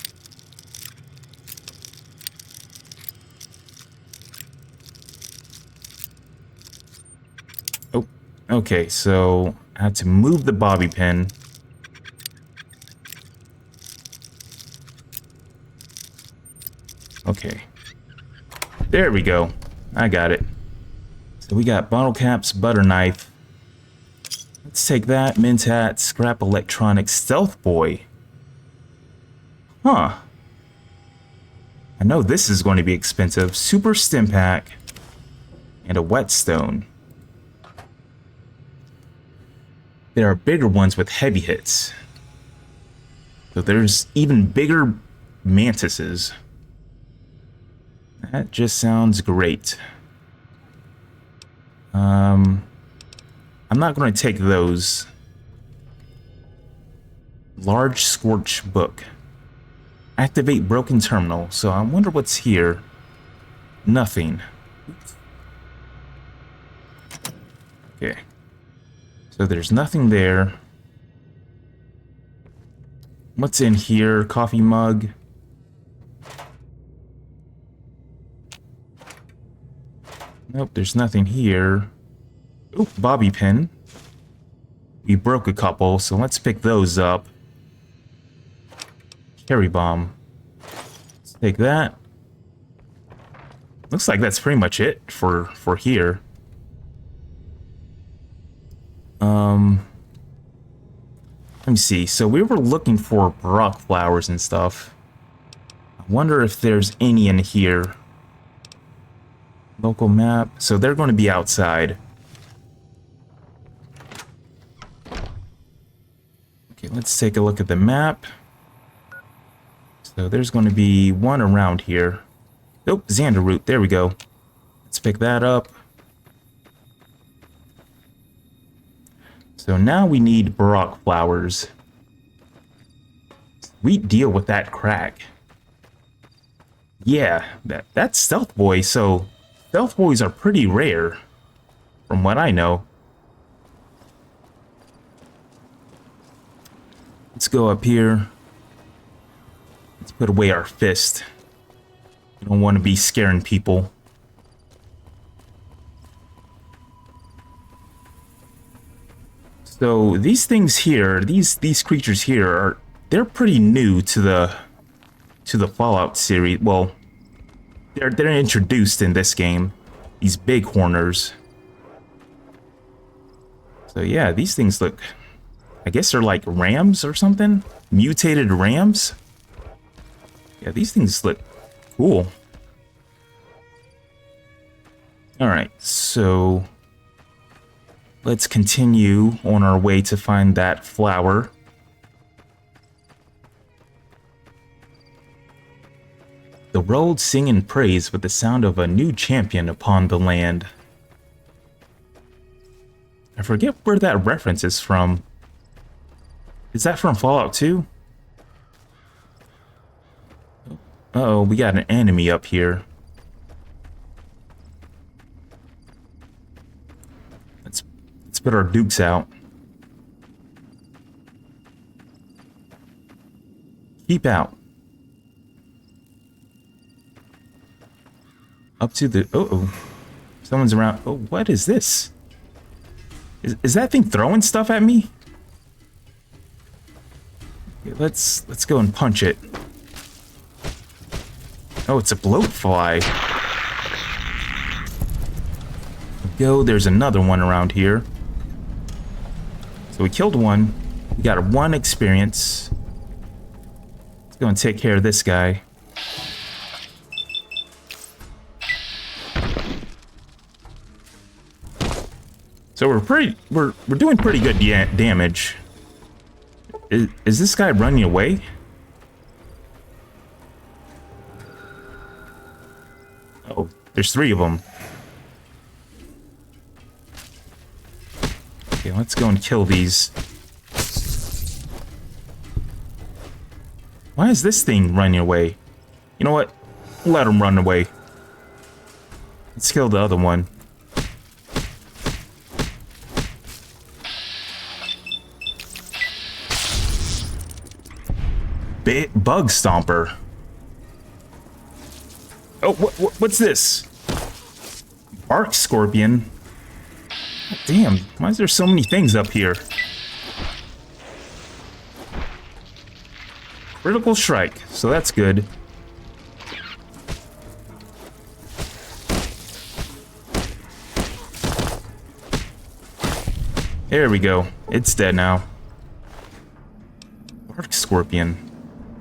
Oh, okay, so I have to move the bobby pin. Okay. There we go. I got it. So we got bottle caps, butter knife. Let's take that. Men's hat, scrap electronics, stealth boy. Huh. I know this is going to be expensive. Super stim pack. And a whetstone. There are bigger ones with heavy hits. So there's even bigger mantises. That just sounds great. I'm not going to take those. Large Scorch Book. Activate broken terminal. So I wonder what's here. Nothing. Okay. So there's nothing there. What's in here? Coffee mug. Nope, there's nothing here. Oop, bobby pin. We broke a couple, so let's pick those up. Cherry bomb. Let's take that. Looks like that's pretty much it for here. Let me see. So we were looking for rock flowers and stuff. I wonder if there's any in here. Local map. So they're going to be outside. Okay, let's take a look at the map. So there's going to be one around here. Oh, Xander root. There we go. Let's pick that up. So now we need Baroque flowers. Sweet deal with that crack. Yeah, that's Stealth Boy, so Stealth Boys are pretty rare, from what I know. Let's go up here. Let's put away our fist. We don't want to be scaring people. So these things here, these creatures here they're pretty new to the Fallout series. Well, they're introduced in this game. These bighorners. So yeah, these things look, I guess they're like rams or something? Mutated rams? Yeah, these things look cool. Alright, so let's continue on our way to find that flower. The world sing in praise with the sound of a new champion upon the land. I forget where that reference is from. Is that from Fallout 2? Uh-oh, we got an enemy up here. put our dukes out. Keep out. Up to the... Uh-oh. Someone's around. Oh, what is this? Is that thing throwing stuff at me? Okay, let's go and punch it. Oh, it's a bloatfly. Go, there's another one around here. So we killed one. We got 1 experience. Let's go and take care of this guy. So we're doing pretty good damage. Is this guy running away? Oh, there's 3 of them. Okay, let's go and kill these. Why is this thing running away? You know what? Let him run away. Let's kill the other one. Bug Stomper. Oh, what's this? Bark Scorpion. God damn, why is there so many things up here? Critical Strike, so that's good. There we go. It's dead now. Bark Scorpion.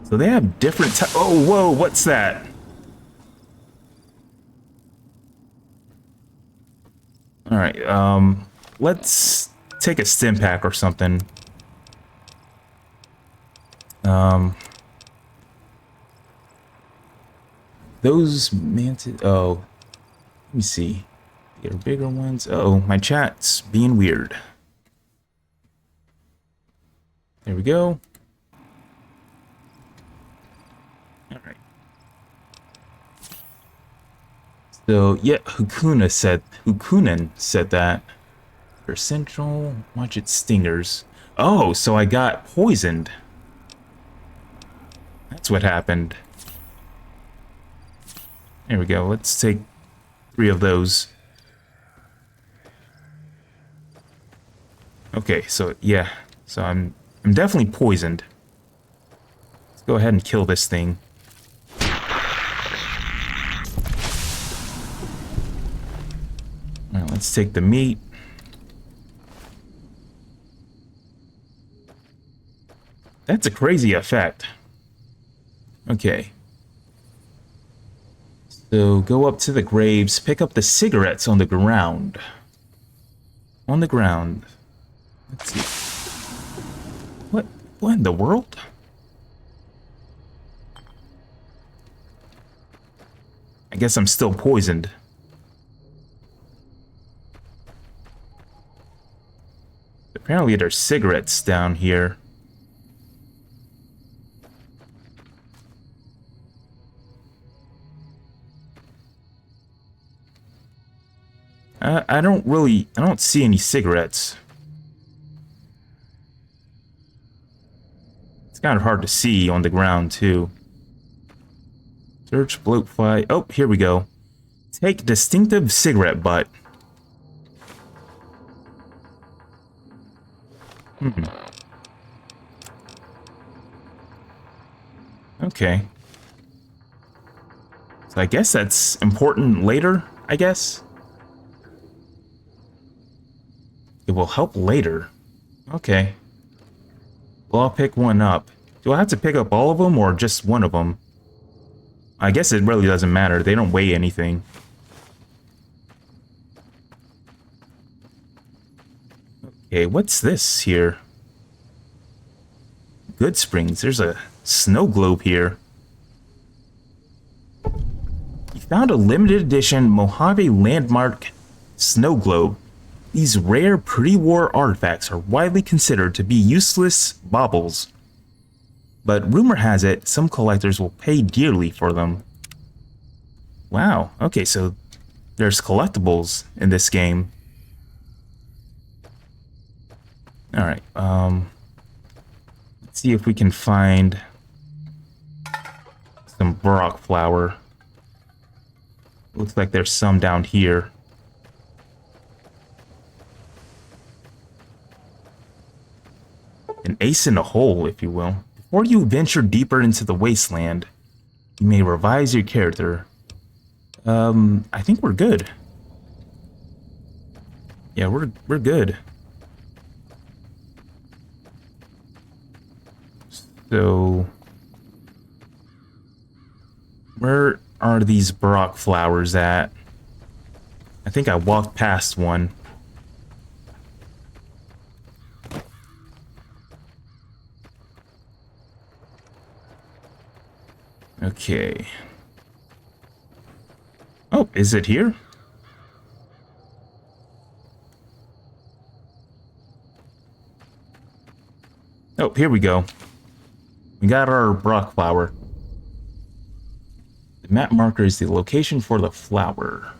So they have different oh, whoa, what's that? Alright, let's take a stim pack or something. Those mantis... Oh. Let me see. Get our bigger ones. Uh-oh, my chat's being weird. There we go. Alright. So, yeah, Hukunen said that. For Central, watch its stingers. Oh, so I got poisoned. That's what happened. There we go. Let's take 3 of those. Okay, so yeah. So I'm definitely poisoned. Let's go ahead and kill this thing. Alright, let's take the meat. That's a crazy effect. Okay. So go up to the graves, pick up the cigarettes on the ground. On the ground. Let's see. What in the world? I guess I'm still poisoned. Apparently there's cigarettes down here. I don't see any cigarettes. It's kind of hard to see on the ground, too. Search, bloatfly. Oh, here we go. Take distinctive cigarette butt. Okay. So I guess that's important later, I guess. It will help later. Okay. Well, I'll pick one up. Do I have to pick up all of them or just one of them? I guess it really doesn't matter. They don't weigh anything. Okay, what's this here? Goodsprings. There's a snow globe here. You found a limited edition Mojave landmark snow globe. These rare pre-war artifacts are widely considered to be useless baubles. But rumor has it, some collectors will pay dearly for them. Wow, okay, so there's collectibles in this game. Alright, let's see if we can find some Brock flower. Looks like there's some down here. An ace in the hole, if you will. Before you venture deeper into the Wasteland, you may revise your character. I think we're good. Yeah, we're good. So, where are these Brock flowers at? I think I walked past one. Okay. Oh, is it here? Oh, here we go. We got our Brock flower. The map marker is the location for the flower.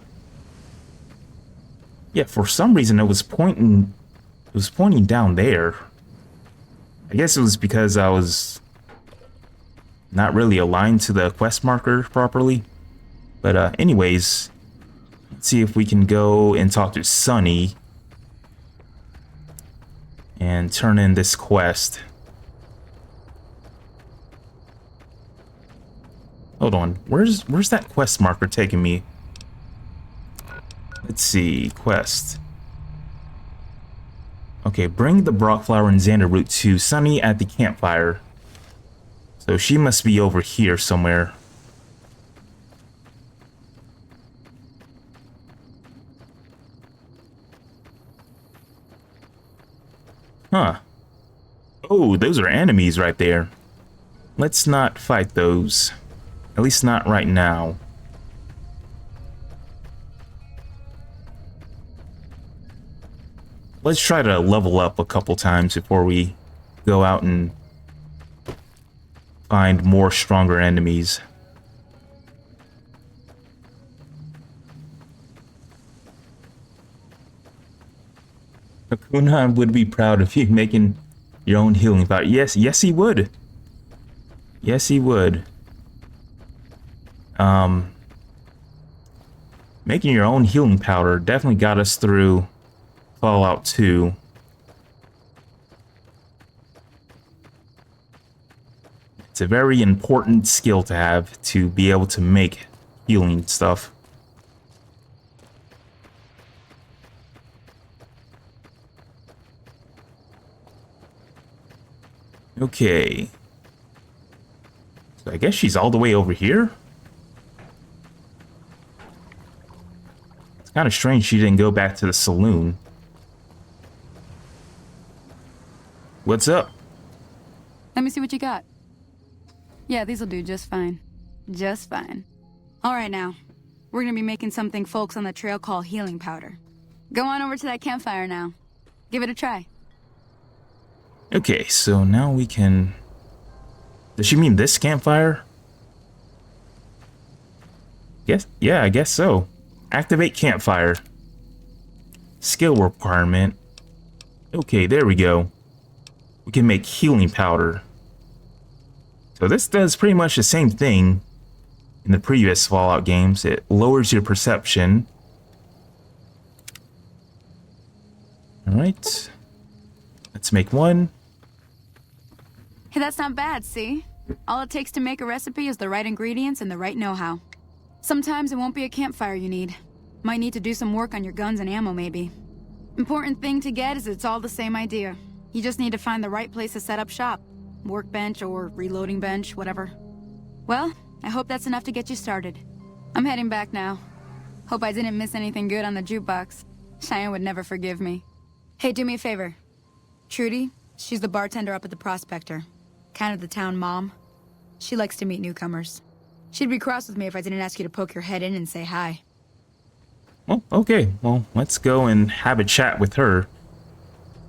Yeah, for some reason it was pointing down there. I guess it was because I was not really aligned to the quest marker properly. But anyways, let's see if we can go and talk to Sunny and turn in this quest. Hold on, where's that quest marker taking me? Let's see, quest. Okay, bring the Brock flower and Xander root to Sunny at the campfire. So she must be over here somewhere. Huh. Oh, those are enemies right there. Let's not fight those. At least not right now. Let's try to level up a couple times before we go out and find more stronger enemies. Hakuna would be proud of you making your own healing powder. Yes, he would. Yes, he would. Making your own healing powder definitely got us through Fallout 2. It's a very important skill to have to be able to make healing stuff. Okay. So I guess she's all the way over here? It's kind of strange she didn't go back to the saloon. What's up? Let me see what you got. Yeah, these'll do just fine. Just fine. All right now. We're gonna be making something folks on the trail call healing powder. Go on over to that campfire now. Give it a try. Okay, so now we can... Does she mean this campfire? Yes, yeah, I guess so. Activate campfire. Skill requirement. Okay, there we go. We can make healing powder. So this does pretty much the same thing in the previous Fallout games. It lowers your perception. Alright. Let's make one. Hey, that's not bad, see? All it takes to make a recipe is the right ingredients and the right know-how. Sometimes it won't be a campfire you need. Might need to do some work on your guns and ammo, maybe. Important thing to get is it's all the same idea. You just need to find the right place to set up shop. Workbench or reloading bench, whatever. Well, I hope that's enough to get you started. I'm heading back now. Hope I didn't miss anything good on the jukebox. Cheyenne would never forgive me. Hey, do me a favor. Trudy, she's the bartender up at the Prospector. Kind of the town mom. She likes to meet newcomers. She'd be cross with me if I didn't ask you to poke your head in and say hi. Well, okay. Well, let's go and have a chat with her.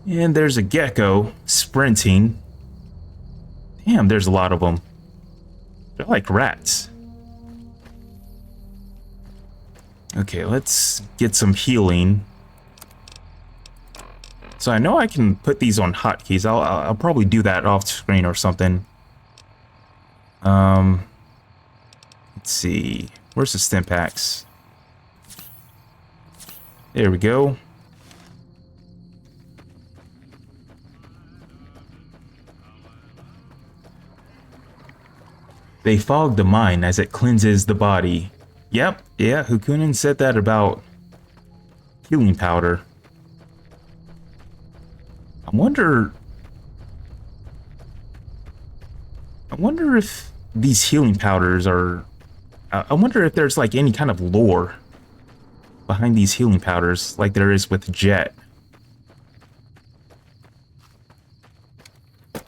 And there's a gecko sprinting. Damn, there's a lot of them. They're like rats. Okay, let's get some healing. So I know I can put these on hotkeys. I'll probably do that off screen or something. Let's see. Where's the stim packs? There we go. They fog the mind as it cleanses the body. Yep, yeah, Hukunin said that about healing powder. I wonder if these healing powders are... I wonder if there's like any kind of lore behind these healing powders like there is with Jet. I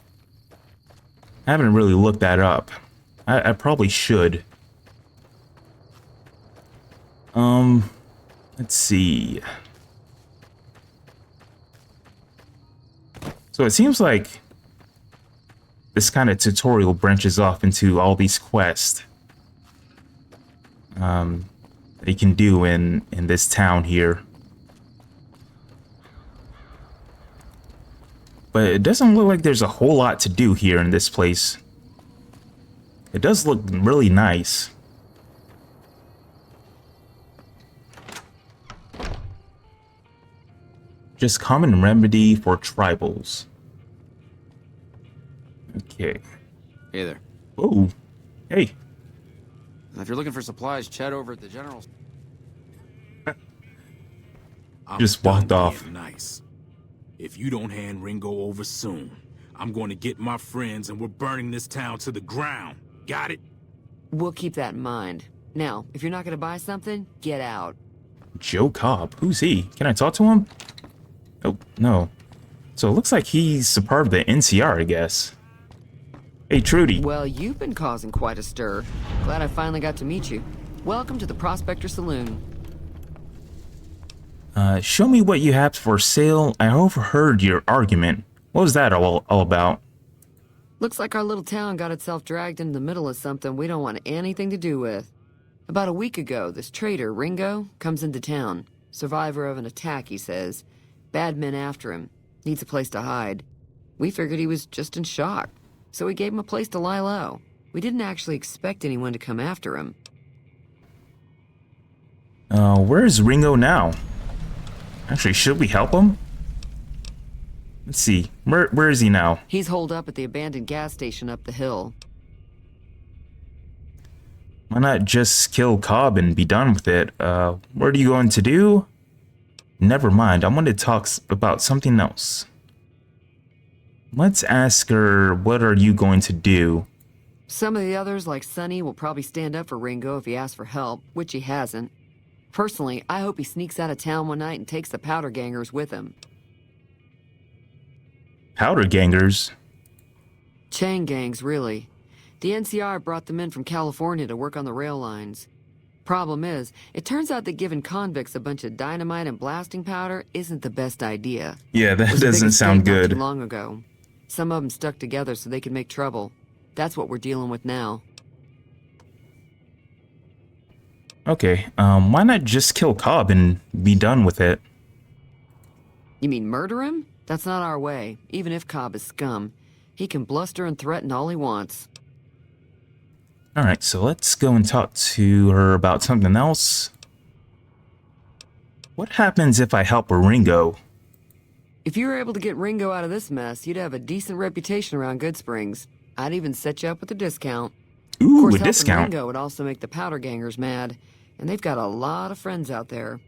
haven't really looked that up. I probably should. Let's see. So it seems like this kind of tutorial branches off into all these quests that you can do in this town here. But it doesn't look like there's a whole lot to do here in this place. It does look really nice. Just common remedy for tribals. Okay. Hey there. Oh, hey. If you're looking for supplies, chat over at the general. Just walked off. Nice. If you don't hand Ringo over soon, I'm going to get my friends and we're burning this town to the ground. Got it? We'll keep that in mind. Now, if you're not going to buy something, get out. Joe Cobb? Who's he? Can I talk to him? Oh, no. So it looks like he's a part of the NCR, I guess. Hey, Trudy. Well, you've been causing quite a stir. Glad I finally got to meet you. Welcome to the Prospector Saloon. Show me what you have for sale. I overheard your argument. What was that all about? Looks like our little town got itself dragged into the middle of something we don't want anything to do with. About a week ago, this traitor, Ringo, comes into town. Survivor of an attack, he says. Bad men after him. Needs a place to hide. We figured he was just in shock, so we gave him a place to lie low. We didn't actually expect anyone to come after him. Where is Ringo now? Actually, should we help him? Let's see. Where is he now? He's holed up at the abandoned gas station up the hill. Why not just kill Cobb and be done with it? What are you going to do? Never mind, I want to talk about something else. Let's ask her, what are you going to do? Some of the others, like Sonny, will probably stand up for Ringo if he asks for help, which he hasn't. Personally, I hope he sneaks out of town one night and takes the powder gangers with him. Powder gangers? Chain gangs, really. The NCR brought them in from California to work on the rail lines. Problem is, it turns out that giving convicts a bunch of dynamite and blasting powder isn't the best idea. Yeah, that doesn't sound good. Not too long ago. Some of them stuck together so they could make trouble. That's what we're dealing with now. Okay, why not just kill Cobb and be done with it? You mean murder him? That's not our way, even if Cobb is scum. He can bluster and threaten all he wants. Alright, so let's go and talk to her about something else. What happens if I help Ringo? If you were able to get Ringo out of this mess, you'd have a decent reputation around Goodsprings. I'd even set you up with a discount. Ooh, of course, a discount. Ringo would also make the powder gangers mad, and they've got a lot of friends out there.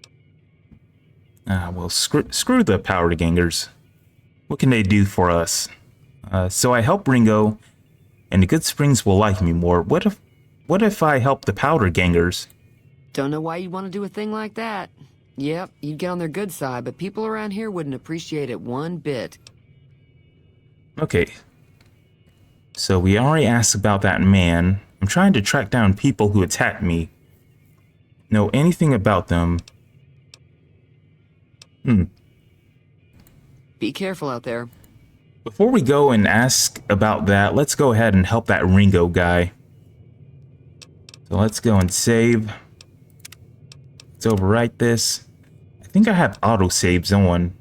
Well, screw the powder gangers. What can they do for us? So I help Ringo, and the Goodsprings will like me more. What if I help the powder gangers? Don't know why you'd want to do a thing like that. Yep, you'd get on their good side, but people around here wouldn't appreciate it one bit. Okay. So we already asked about that man. I'm trying to track down people who attacked me. Know anything about them? Be careful out there. Before we go and ask about that, let's go ahead and help that Ringo guy. So let's go and save. Let's overwrite this. I think I have autosaves on.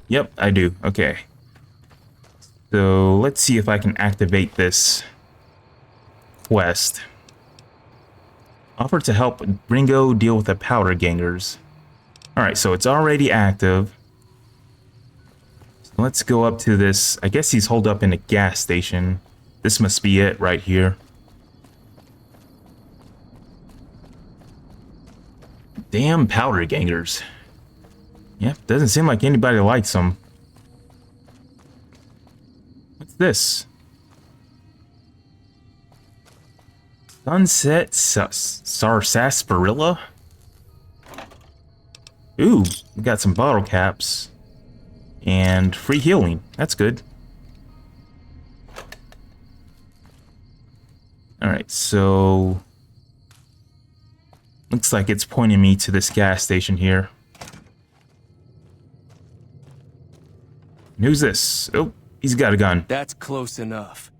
Yep, I do. Okay. So let's see if I can activate this quest. Offer to help Ringo deal with the powder gangers. Alright, so it's already active. So let's go up to this. I guess he's holed up in a gas station. This must be it right here. Damn powder gangers. Yep, doesn't seem like anybody likes them. What's this? Sunset sarsaparilla? Ooh, we got some bottle caps. And free healing. That's good. Alright, so... looks like it's pointing me to this gas station here. And who's this? Oh, he's got a gun. That's close enough.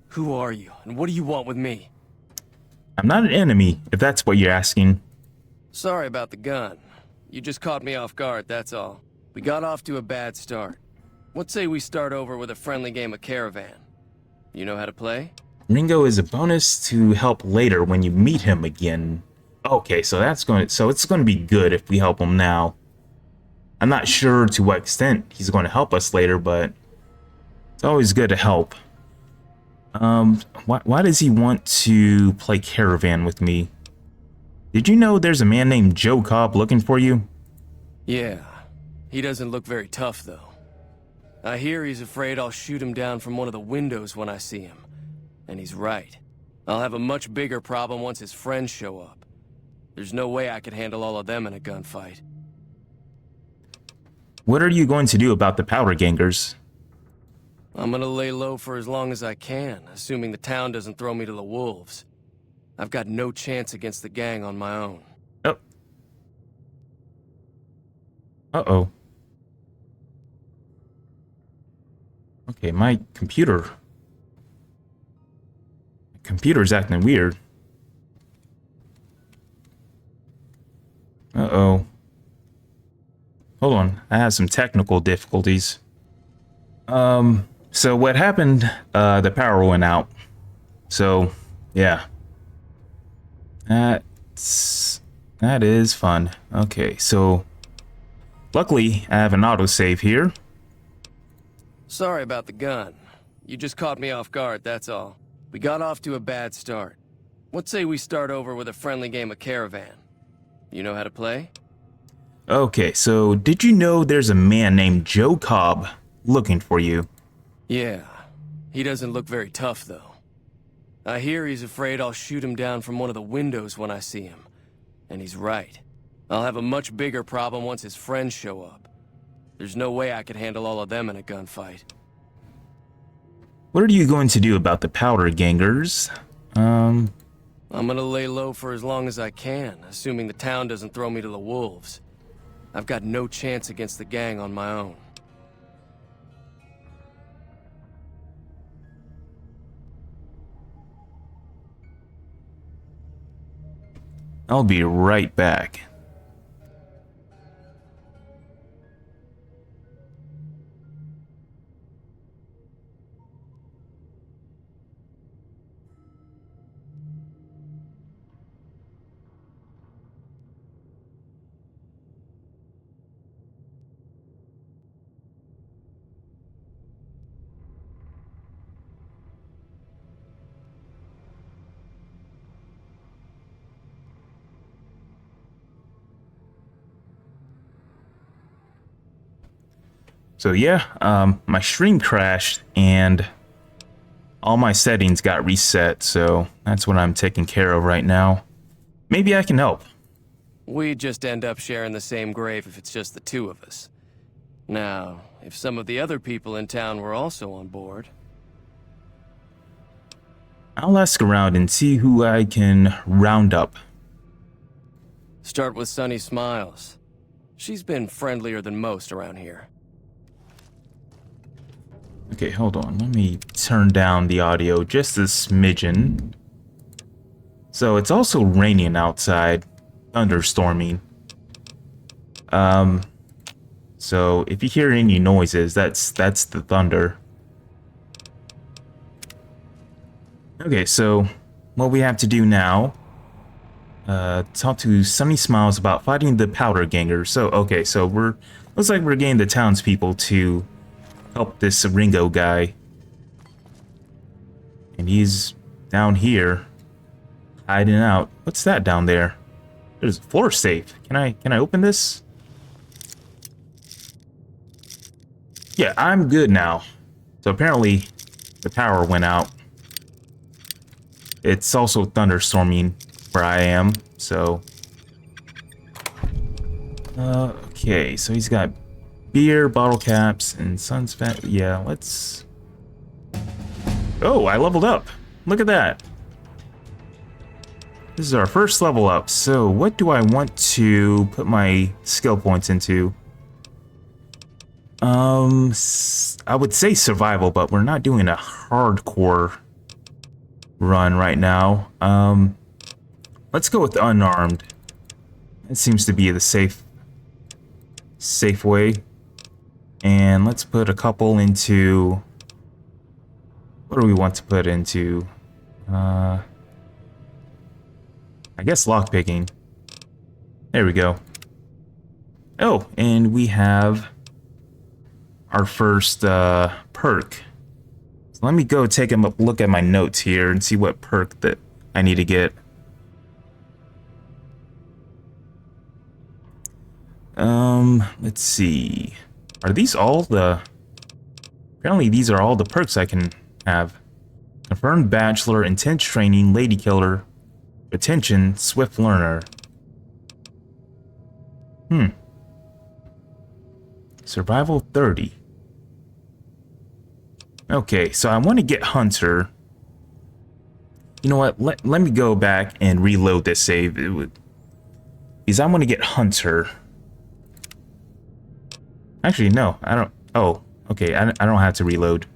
Who are you, and what do you want with me? I'm not an enemy, if that's what you're asking. Sorry about the gun. You just caught me off guard, that's all. We got off to a bad start. What say we start over with a friendly game of Caravan? You know how to play? Ringo is a bonus to help later when you meet him again. Okay, so it's going to be good if we help him now. I'm not sure to what extent he's going to help us later, but it's always good to help. Why does he want to play Caravan with me? Did you know there's a man named Joe Cobb looking for you? Yeah. He doesn't look very tough, though. I hear he's afraid I'll shoot him down from one of the windows when I see him. And he's right. I'll have a much bigger problem once his friends show up. There's no way I could handle all of them in a gunfight. What are you going to do about the powder gangers? I'm gonna lay low for as long as I can, assuming the town doesn't throw me to the wolves. I've got no chance against the gang on my own. Oh. Uh-oh. Okay, my computer's acting weird. Uh-oh. Hold on, I have some technical difficulties. So what happened, the power went out. So, yeah. That is fun. Okay, so luckily I have an autosave here. Sorry about the gun. You just caught me off guard, that's all. We got off to a bad start. What say we start over with a friendly game of Caravan? You know how to play? Okay, so did you know there's a man named Joe Cobb looking for you? Yeah. He doesn't look very tough, though. I hear he's afraid I'll shoot him down from one of the windows when I see him. And he's right. I'll have a much bigger problem once his friends show up. There's no way I could handle all of them in a gunfight. What are you going to do about the powder gangers? I'm gonna lay low for as long as I can, assuming the town doesn't throw me to the wolves. I've got no chance against the gang on my own. I'll be right back. So yeah, my stream crashed and all my settings got reset, so that's what I'm taking care of right now. Maybe I can help. We'd just end up sharing the same grave if it's just the two of us. Now, if some of the other people in town were also on board... I'll ask around and see who I can round up. Start with Sunny Smiles. She's been friendlier than most around here. Okay, hold on. Let me turn down the audio just a smidgen. So it's also raining outside, thunderstorming. So if you hear any noises, that's the thunder. Okay, so what we have to do now, talk to Sunny Smiles about fighting the powder gangers. So okay, so looks like we're getting the townspeople to help this Ringo guy. And he's down here, hiding out. What's that down there? There's a floor safe. Can I open this? Yeah, I'm good now. So apparently the power went out. It's also thunderstorming where I am, so... okay, so he's got beer, bottle caps, and sunspat. Yeah, let's... Oh, I leveled up. Look at that. This is our first level up. So what do I want to put my skill points into? I would say survival, but we're not doing a hardcore run right now. Let's go with unarmed. It seems to be the safe way. And let's put a couple into... What do we want to put into? I guess lockpicking. There we go. Oh, and we have our first perk. So let me go take a look at my notes here and see what perk that I need to get. Let's see. Are these all the... Apparently these are all the perks I can have. Confirmed Bachelor, Intense Training, Lady Killer, Attention, Swift Learner. Survival 30. Okay, so I want to get Hunter. You know what? Let me go back and reload this save. Because I want to get Hunter. Actually, no, I don't. Oh, okay, I don't have to reload.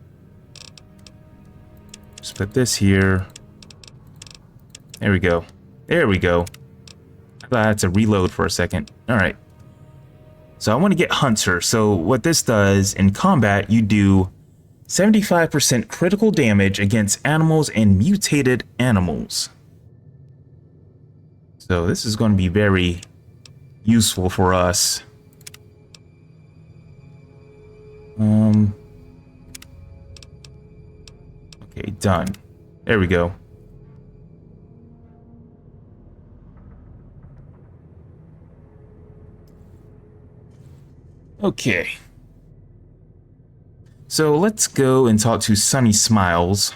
Just put this here. There we go. There we go. I thought I had to reload for a second. All right. So I want to get Hunter. So what this does, in combat, you do 75% critical damage against animals and mutated animals. So this is going to be very useful for us. Okay, done. There we go. Okay. So let's go and talk to Sunny Smiles.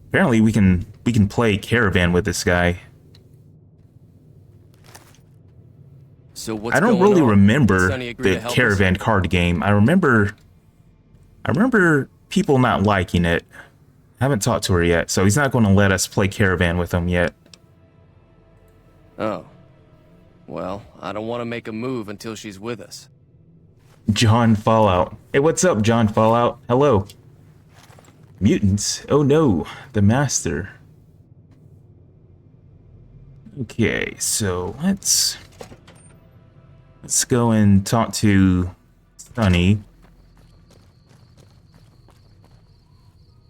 Apparently we can play Caravan with this guy. So what's I don't going really on? remember Sonny agree the to help Caravan card game. I remember people not liking it. I haven't talked to her yet, so he's not going to let us play Caravan with him yet. Oh. Well, I don't want to make a move until she's with us. John Fallout. Hey, what's up, John Fallout? Hello. Mutants? Oh no, the Master. Okay, so let's go and talk to Sunny.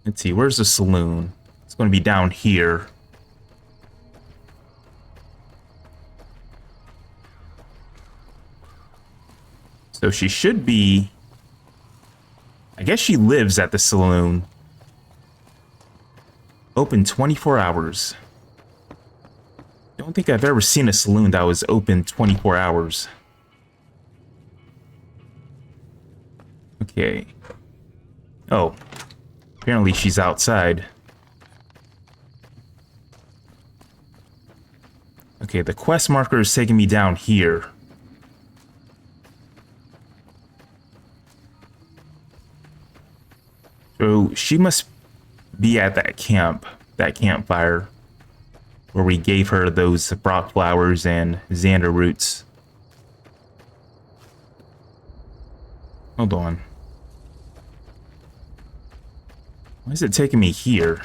Let's see, where's the saloon? It's going to be down here. So she should be... I guess she lives at the saloon. Open 24 hours. Don't think I've ever seen a saloon that was open 24 hours. Okay. Oh. Apparently she's outside. Okay, the quest marker is taking me down here. So she must be at that campfire, where we gave her those Brock flowers and Xander roots. Hold on. Why is it taking me here?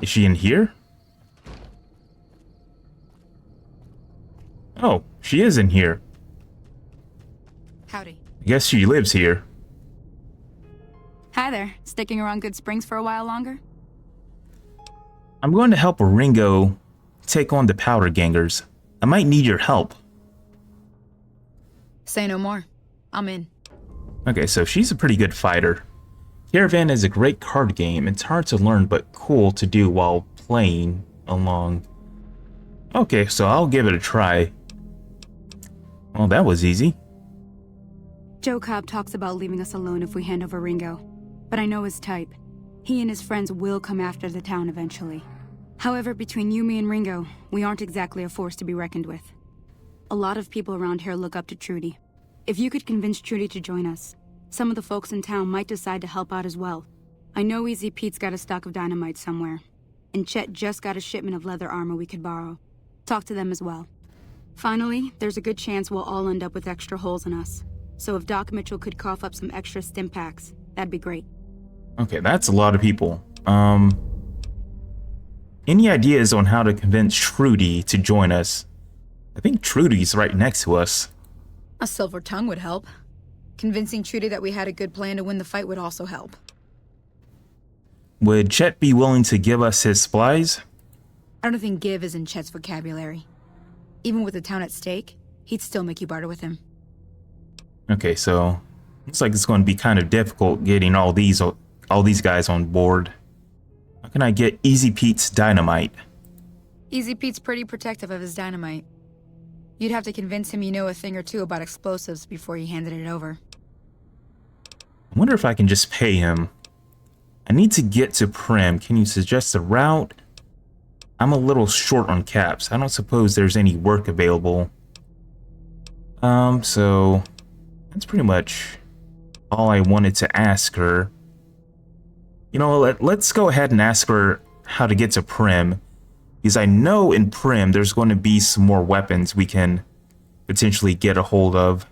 Is she in here? Oh, she is in here. Howdy. I guess she lives here. Hi there. Sticking around Goodsprings for a while longer? I'm going to help Ringo take on the powder gangers. I might need your help. Say no more. I'm in. Okay, so she's a pretty good fighter. Caravan is a great card game. It's hard to learn but cool to do while playing along. Okay, so I'll give it a try. Well, that was easy. Joe Cobb talks about leaving us alone if we hand over Ringo. But I know his type. He and his friends will come after the town eventually. However, between you, me, and Ringo, we aren't exactly a force to be reckoned with. A lot of people around here look up to Trudy. If you could convince Trudy to join us, some of the folks in town might decide to help out as well. I know Easy Pete's got a stock of dynamite somewhere, and Chet just got a shipment of leather armor we could borrow. Talk to them as well. Finally, there's a good chance we'll all end up with extra holes in us. So if Doc Mitchell could cough up some extra stim packs, that'd be great. Okay, that's a lot of people. Any ideas on how to convince Trudy to join us? I think Trudy's right next to us. A silver tongue would help. Convincing Trudy that we had a good plan to win the fight would also help. Would Chet be willing to give us his supplies? I don't think give is in Chet's vocabulary. Even with the town at stake, he'd still make you barter with him. Okay, so looks like it's going to be kind of difficult getting all these guys on board. How can I get Easy Pete's dynamite? Easy Pete's pretty protective of his dynamite. You'd have to convince him you know a thing or two about explosives before you handed it over. I wonder if I can just pay him. I need to get to Prim. Can you suggest a route? I'm a little short on caps. I don't suppose there's any work available. So that's pretty much all I wanted to ask her. You know, let's go ahead and ask her how to get to Prim. Because I know in Prim there's going to be some more weapons we can potentially get a hold of.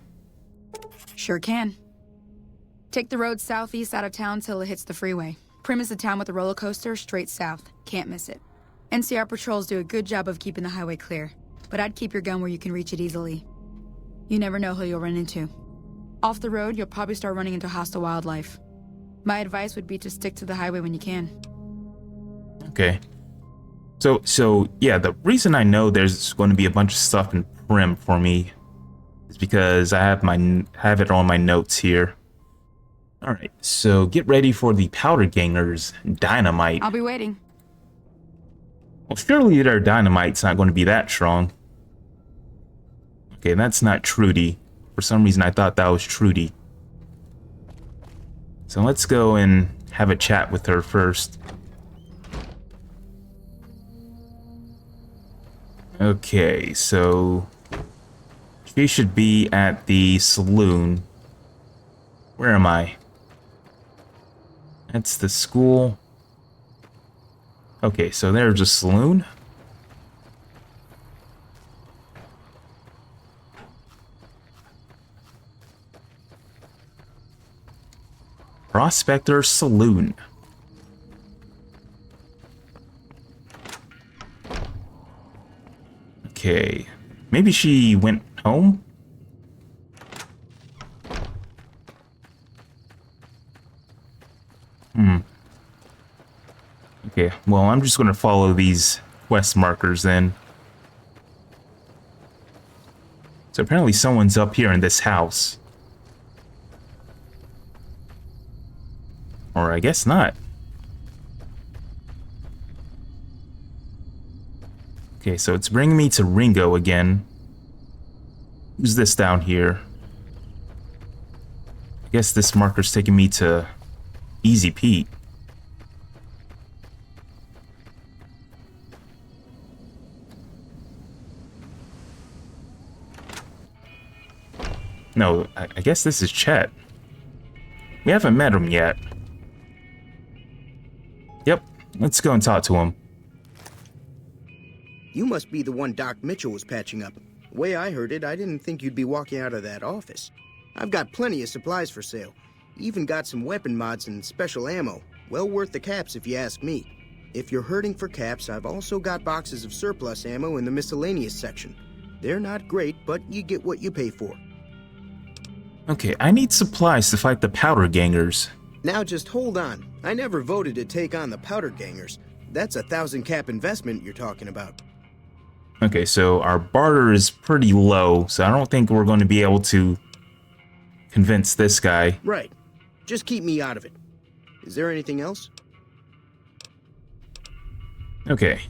Sure can. Take the road southeast out of town till it hits the freeway. Prim is the town with the roller coaster straight south. Can't miss it. NCR patrols do a good job of keeping the highway clear, but I'd keep your gun where you can reach it easily. You never know who you'll run into. Off the road, you'll probably start running into hostile wildlife. My advice would be to stick to the highway when you can. Okay. So yeah, the reason I know there's going to be a bunch of stuff in Prim for me is because I have it on my notes here. All right, so get ready for the powder gangers dynamite. I'll be waiting. Well, surely their dynamite's not going to be that strong. Okay, that's not Trudy. For some reason, I thought that was Trudy. So let's go and have a chat with her first. Okay, so she should be at the saloon. Where am I? That's the school. Okay, so there's a saloon. Prospector Saloon. Okay, maybe she went home? Okay, well, I'm just going to follow these quest markers then. So apparently someone's up here in this house. Or I guess not. Okay, so it's bringing me to Ringo again. Who's this down here? I guess this marker's taking me to Easy Pete. No, I guess this is Chet. We haven't met him yet. Yep, let's go and talk to him. You must be the one Doc Mitchell was patching up. The way I heard it, I didn't think you'd be walking out of that office. I've got plenty of supplies for sale. Even got some weapon mods and special ammo. Well worth the caps if you ask me. If you're hurting for caps, I've also got boxes of surplus ammo in the miscellaneous section. They're not great, but you get what you pay for. Okay, I need supplies to fight the powder gangers. Now just hold on. I never voted to take on the powder gangers. That's a 1,000 cap investment you're talking about. Okay, so our barter is pretty low, so I don't think we're going to be able to convince this guy. Right. Just keep me out of it. Is there anything else? Okay,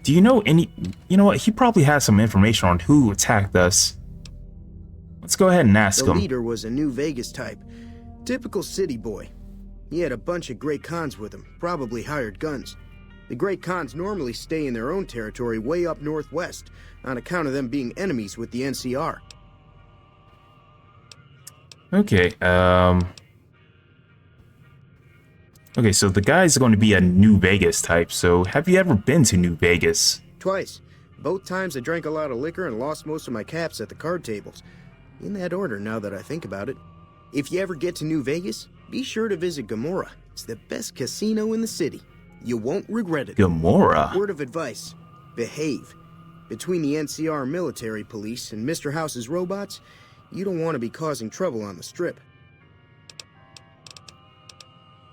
do you know any... You know what, he probably has some information on who attacked us. Let's go ahead and ask him. The leader was a New Vegas type. Typical city boy. He had a bunch of Great Khans with him, probably hired guns. The Great Khans normally stay in their own territory way up northwest, on account of them being enemies with the NCR. Okay, okay, so the guy's going to be a New Vegas type, so have you ever been to New Vegas? Twice. Both times I drank a lot of liquor and lost most of my caps at the card tables. In that order, now that I think about it. If you ever get to New Vegas, be sure to visit Gomorrah. It's the best casino in the city. You won't regret it. Gomorrah? Word of advice. Behave. Between the NCR military police and Mr. House's robots, you don't want to be causing trouble on the strip.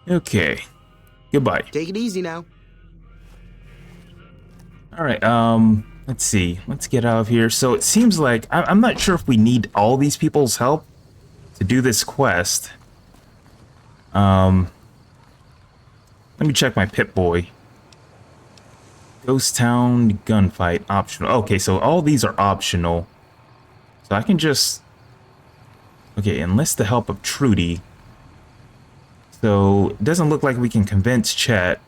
Okay. Goodbye. Take it easy now. Alright, let's see. Let's get out of here. So it seems like... I'm not sure if we need all these people's help to do this quest. Let me check my Pip-Boy. Ghost Town gunfight optional. Okay, so all these are optional. So I can just... Okay, enlist the help of Trudy. So it doesn't look like we can convince Chet.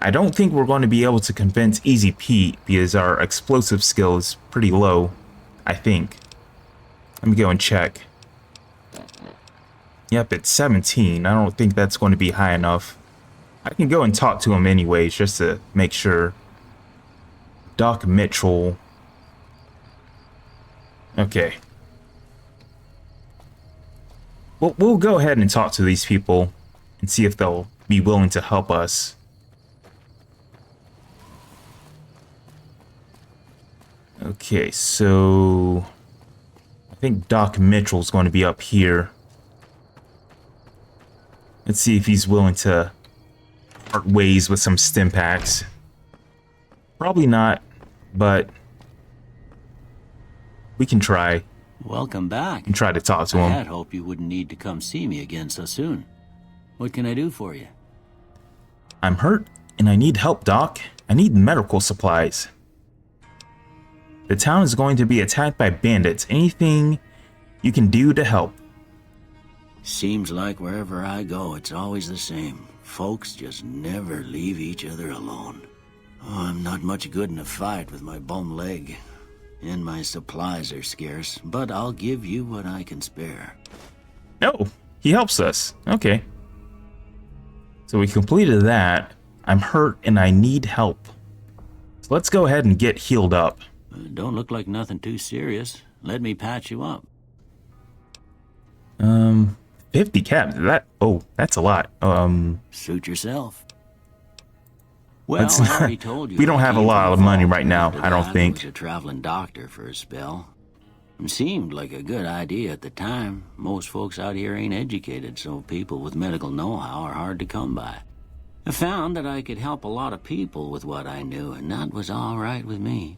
I don't think we're going to be able to convince Easy Pete because our explosive skill is pretty low, I think. Let me go and check. Yep, it's 17. I don't think that's going to be high enough. I can go and talk to him anyways, just to make sure. Doc Mitchell. Okay. Well, we'll go ahead and talk to these people and see if they'll be willing to help us. Okay, so... I think Doc Mitchell's going to be up here. Let's see if he's willing to part ways with some stim packs. Probably not, but we can try. Welcome back. And try to talk to him. I had hoped you wouldn't need to come see me again so soon. What can I do for you? I'm hurt, and I need help, Doc. I need medical supplies. The town is going to be attacked by bandits. Anything you can do to help? Seems like wherever I go, it's always the same. Folks just never leave each other alone. Oh, I'm not much good in a fight with my bum leg. And my supplies are scarce, but I'll give you what I can spare. No, he helps us. Okay. So we completed that. I'm hurt and I need help. So let's go ahead and get healed up. Don't look like nothing too serious. Let me patch you up. 50 caps. That's a lot. Suit yourself. Well, I already told you. We don't have a lot of money right now, I don't think. I was a traveling doctor for a spell. It seemed like a good idea at the time. Most folks out here ain't educated, so people with medical know-how are hard to come by. I found that I could help a lot of people with what I knew, and that was all right with me.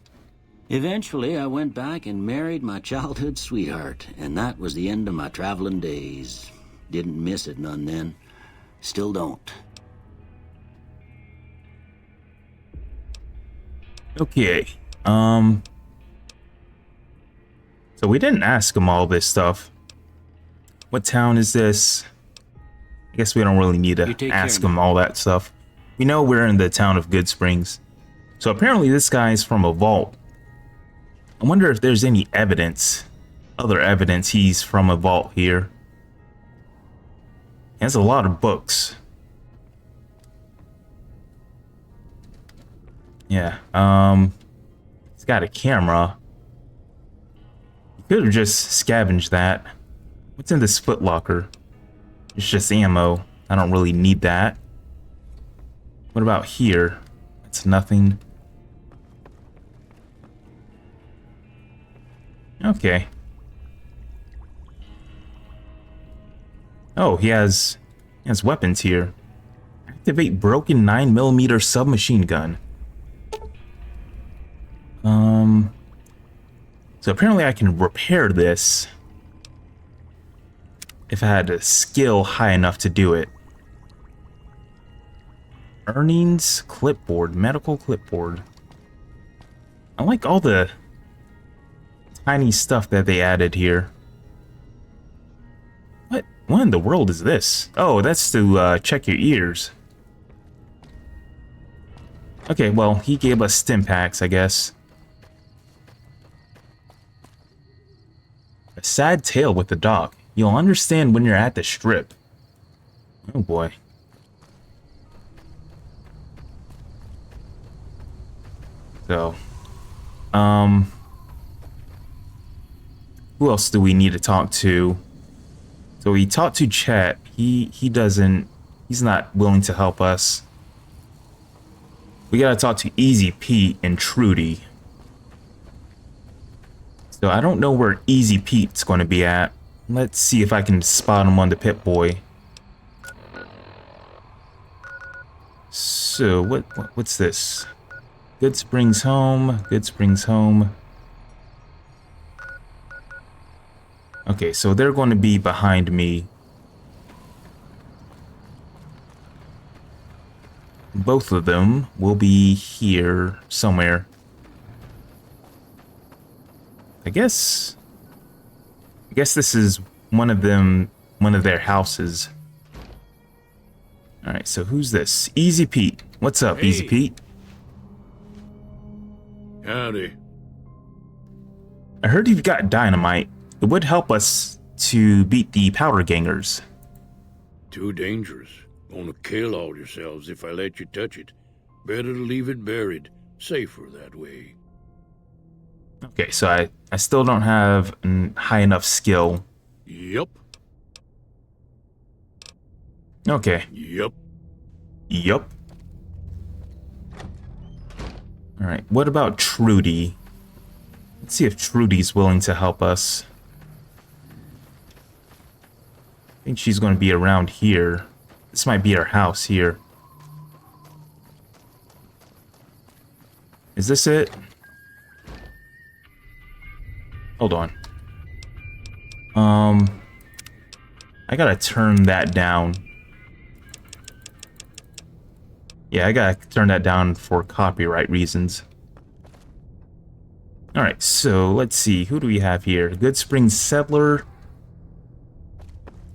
Eventually, I went back and married my childhood sweetheart, and that was the end of my traveling days. Didn't miss it none then. Still don't. Okay, so we didn't ask him all this stuff. What town is this? I guess we don't really need to ask him all that stuff. We know we're in the town of Goodsprings. So apparently this guy is from a vault. I wonder if there's any evidence, other evidence he's from a vault here. He has a lot of books. Yeah, he's got a camera. He could have just scavenged that. What's in this footlocker? It's just ammo. I don't really need that. What about here? That's nothing. Okay. Oh, he has weapons here. Activate broken 9mm submachine gun. So apparently I can repair this if I had a skill high enough to do it. Earnings, clipboard, medical clipboard. I like all the tiny stuff that they added here. What in the world is this? Oh, that's to check your ears. Okay, well, he gave us stim packs, I guess. A sad tale with the dog. You'll understand when you're at the strip. Oh boy. So, who else do we need to talk to? So we talked to Chet. He's not willing to help us. We gotta talk to Easy Pete and Trudy. So I don't know where Easy Pete's gonna be at. Let's see if I can spot him on the Pip-Boy. So what's this? Goodsprings home. Goodsprings home. Okay, so they're going to be behind me. Both of them will be here somewhere. I guess this is one of their houses. All right, so who's this? Easy Pete. What's up, Hey. Easy Pete? Howdy. I heard you've got dynamite. It would help us to beat the powder gangers. Too dangerous. Gonna kill all yourselves if I let you touch it. Better to leave it buried. Safer that way. Okay, so I still don't have high enough skill. Yup. Okay. Yup. Yup. All right, what about Trudy? Let's see if Trudy's willing to help us. I think she's going to be around here. This might be our house here. Is this it? Hold on. I gotta turn that down. Yeah, I gotta turn that down for copyright reasons. Alright, so let's see. Who do we have here? Goodsprings settler.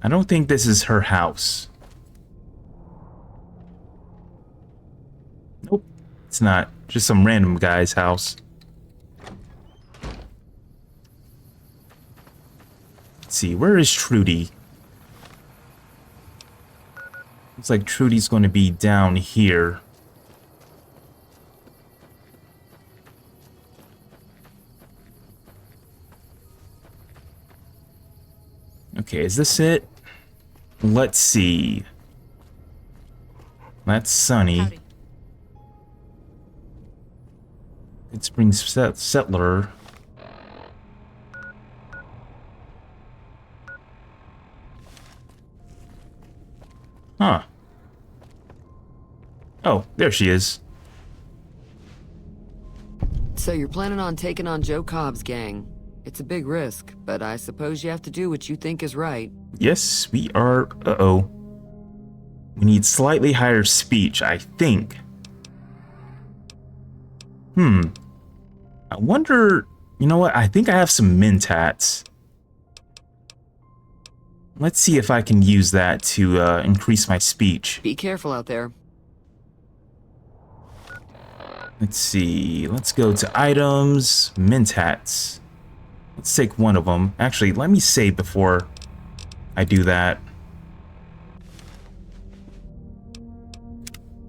I don't think this is her house. Nope, it's not. Just some random guy's house. Let's see, where is Trudy? Looks like Trudy's going to be down here. Okay, is this it? Let's see. That's Sunny. Howdy. Goodsprings settler. Huh. Oh, there she is. So you're planning on taking on Joe Cobb's gang. It's a big risk, but I suppose you have to do what you think is right. Yes, we are. Uh-oh. We need slightly higher speech, I think. I wonder... You know what? I think I have some mentats. Let's see if I can use that to increase my speech. Be careful out there. Let's see. Let's go to items, mentats. Let's take one of them. Actually, let me save before I do that.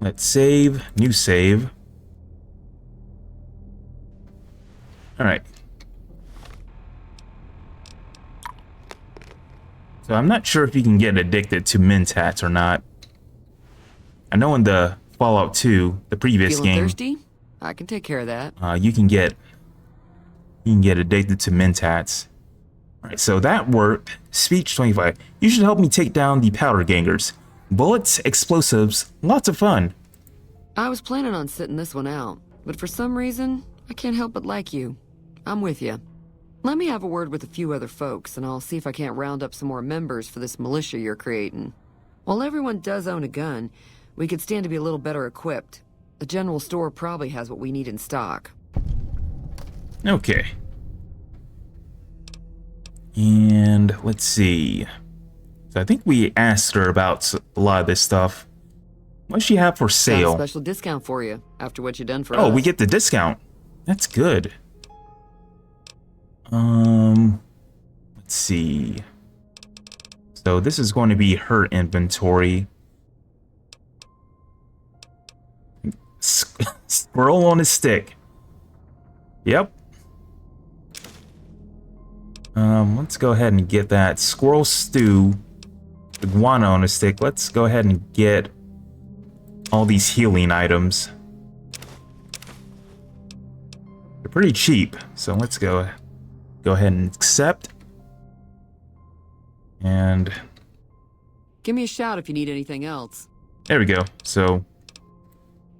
Let's save. New save. Alright. So I'm not sure if you can get addicted to mentats or not. I know in the Fallout 2, the previous Feeling game, thirsty? I can take care of that. you can get You can get addicted to mentats. Alright, so that worked. Speech 25. You should help me take down the powder gangers. Bullets, explosives, lots of fun. I was planning on sitting this one out, but for some reason, I can't help but like you. I'm with you. Let me have a word with a few other folks, and I'll see if I can't round up some more members for this militia you're creating. While everyone does own a gun, we could stand to be a little better equipped. The general store probably has what we need in stock. Okay. And let's see. So I think we asked her about a lot of this stuff. What does she have for Got a sale? special discount for you after what you done for us. Oh, we get the discount. That's good. Let's see. So this is going to be her inventory. Squirrel on a stick. Yep. Let's go ahead and get that squirrel stew, iguana on a stick. Let's go ahead and get all these healing items. They're pretty cheap, so let's go ahead and accept. And Give me a shout if you need anything else. there we go. So,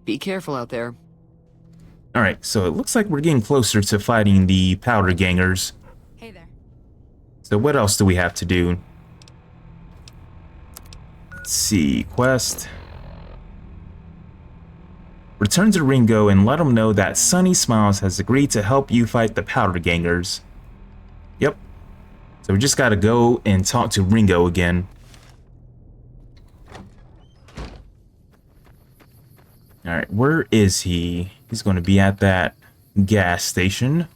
Be careful out there. all right. So it looks like we're getting closer to fighting the powder gangers. Hey there. So what else do we have to do? Let's see. Quest. Return to Ringo and let him know that Sunny Smiles has agreed to help you fight the powder gangers. Yep. So we just gotta go and talk to Ringo again. Alright, where is he? He's going to be at that gas station.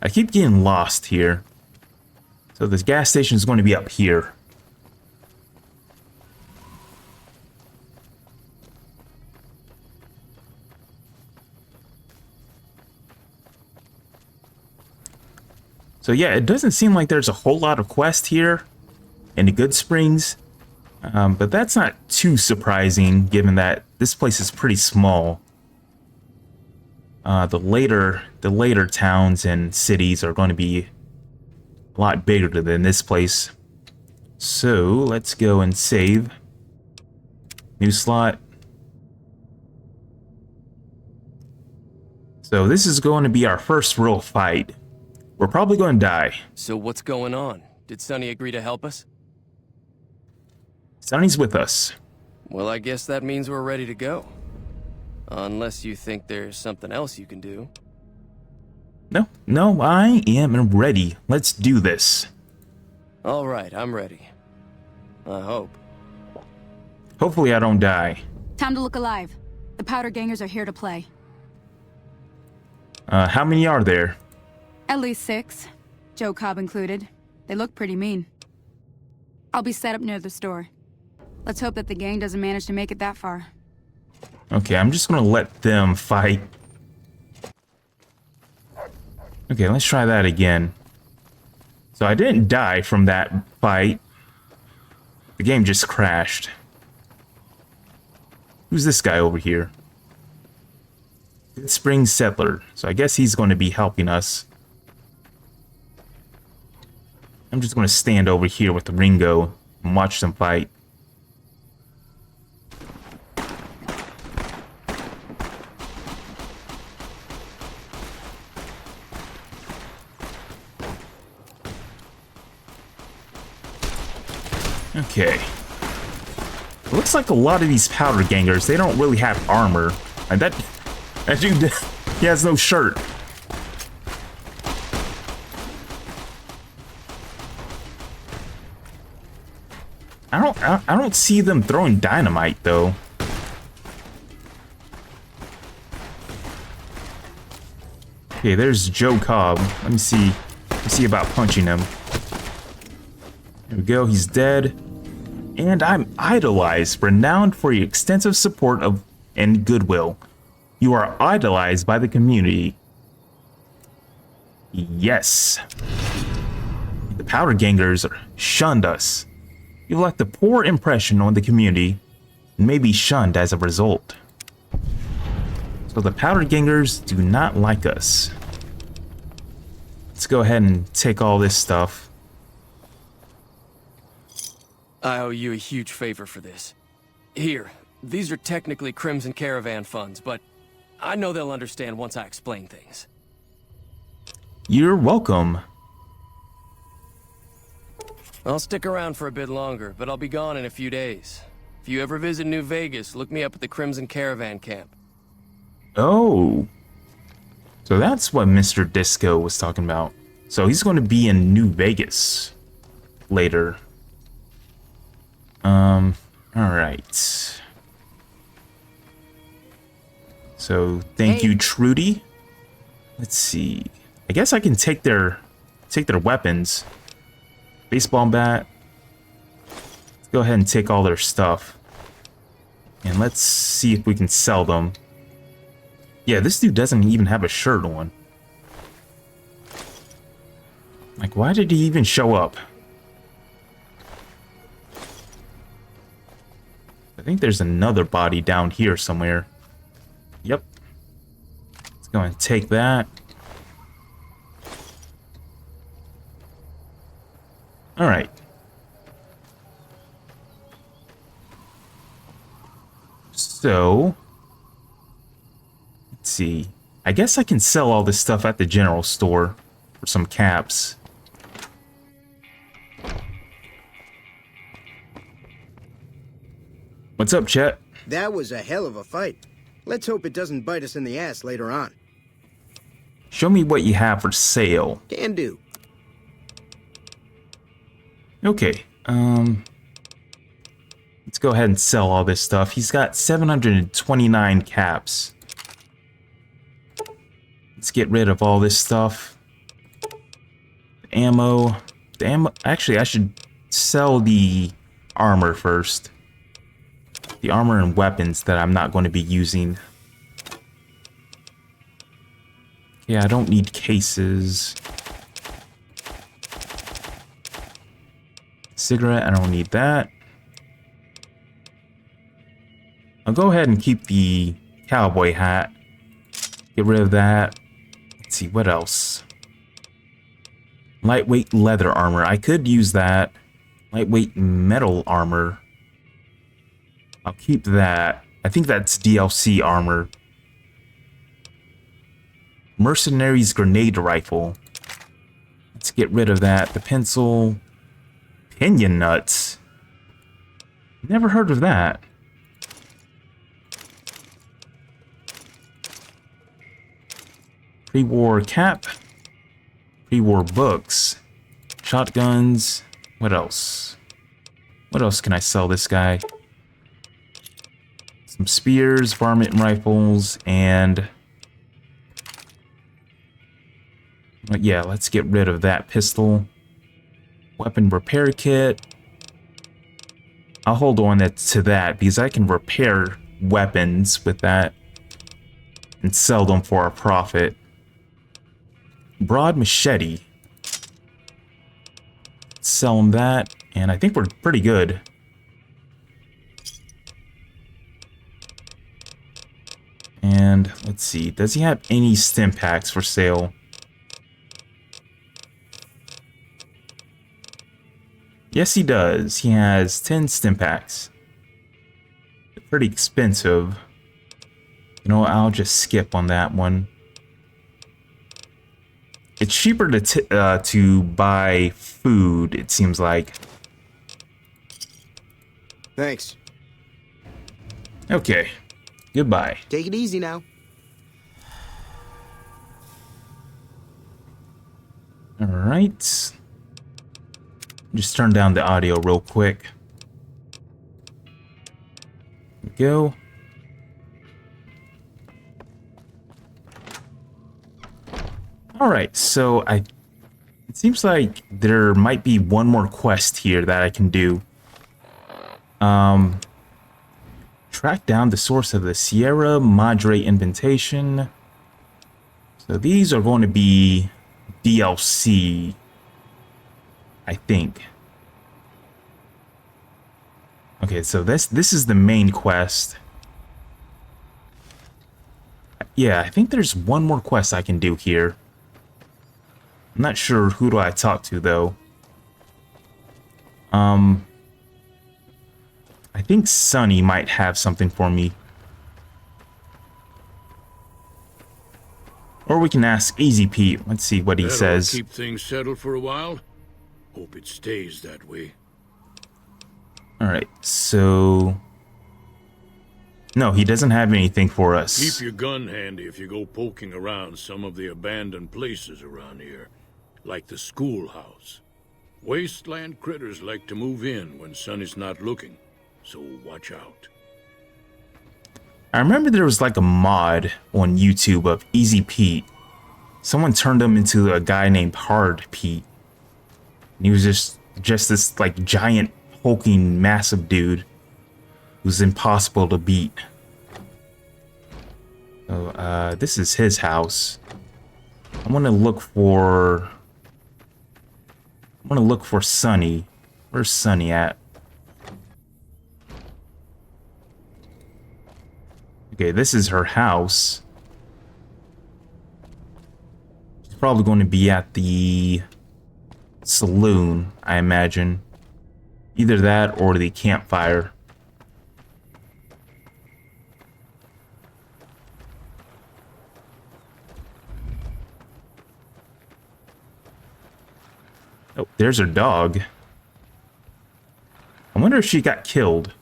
I keep getting lost here. So this gas station is going to be up here. So yeah, it doesn't seem like there's a whole lot of quests here in the Goodsprings. But that's not too surprising given that this place is pretty small. The later towns and cities are going to be a lot bigger than this place. So let's go and save. New slot. So this is going to be our first real fight. We're probably going to die. So what's going on? Did Sonny agree to help us? Sonny's with us. Well, I guess that means we're ready to go. Unless you think there's something else you can do. No, I am ready. Let's do this. All right, I'm ready. I hope. Hopefully I don't die. Time to look alive. The powder gangers are here to play. How many are there? At least 6. Joe Cobb included. They look pretty mean. I'll be set up near the store. Let's hope that the gang doesn't manage to make it that far. Okay, I'm just gonna let them fight. Okay, let's try that again. So I didn't die from that fight. The game just crashed. Who's this guy over here? Goodsprings Settler. So I guess he's going to be helping us. I'm just going to stand over here with Ringo and watch them fight. Okay. It looks like a lot of these powder gangers, they don't really have armor. And that dude, he has no shirt. I don't see them throwing dynamite though. Okay, there's Joe Cobb. Let me see about punching him. There we go, he's dead. And I'm idolized, renowned for your extensive support of and goodwill. You are idolized by the community. Yes. The powder gangers shunned us. You've left a poor impression on the community and may be shunned as a result. So the powder gangers do not like us. Let's go ahead and take all this stuff. I owe you a huge favor for this. Here, these are technically Crimson Caravan funds, but I know they'll understand once I explain things. You're welcome. I'll stick around for a bit longer, but I'll be gone in a few days. If you ever visit New Vegas, look me up at the Crimson Caravan camp. Oh. So that's what Mr. Disco was talking about. So he's going to be in New Vegas later. Alright. So thank you, Trudy. Let's see. I guess I can take their weapons. Baseball bat. Let's go ahead and take all their stuff. And let's see if we can sell them. Yeah, this dude doesn't even have a shirt on. Like, why did he even show up? I think there's another body down here somewhere. Yep. Let's go and take that. Alright. So, let's see. I guess I can sell all this stuff at the general store for some caps. What's up, Chet? That was a hell of a fight. Let's hope it doesn't bite us in the ass later on. Show me what you have for sale. Can do. Okay, let's go ahead and sell all this stuff. He's got 729 caps. Let's get rid of all this stuff. Ammo. The ammo. Actually, I should sell the armor first. The armor and weapons that I'm not going to be using. Yeah, I don't need cases. Cigarette, I don't need that. I'll go ahead and keep the cowboy hat. Get rid of that. Let's see, what else? Lightweight leather armor. I could use that. Lightweight metal armor. I'll keep that. I think that's DLC armor. Mercenaries grenade rifle. Let's get rid of that. The pencil. Pinion nuts. Never heard of that. Pre-war cap. Pre-war books. Shotguns. What else? What else can I sell this guy? Some spears, varmint rifles, and... yeah, let's get rid of that pistol. Weapon repair kit. I'll hold on to that because I can repair weapons with that and sell them for a profit. Broad machete. Sell them that, and I think we're pretty good. And let's see, does he have any stim packs for sale? Yes, he does. He has 10 stim packs. They're pretty expensive. You know, I'll just skip on that one. It's cheaper to buy food, it seems like. Thanks. Okay. Goodbye. Take it easy now. All right. Just turn down the audio real quick. There we go. All right, so it seems like there might be one more quest here that I can do. Track down the source of the Sierra Madre indentation. So these are going to be DLC, I think. Okay, so this is the main quest. Yeah, I think there's one more quest I can do here. I'm not sure who do I talk to, though. I think Sonny might have something for me. Or we can ask Easy Pete. Let's see what he says. Keep things settled for a while. Hope it stays that way. Alright, so... No, he doesn't have anything for us. Keep your gun handy if you go poking around some of the abandoned places around here, like the schoolhouse. Wasteland critters like to move in when Sonny's not looking, so watch out. I remember there was like a mod on YouTube of Easy Pete. Someone turned him into a guy named Hard Pete. And he was just this like giant, hulking, massive dude who's impossible to beat. So, this is his house. I want to look for Sonny. Where's Sonny at? Okay, this is her house. She's probably going to be at the saloon, I imagine. Either that or the campfire. Oh, there's her dog. I wonder if she got killed.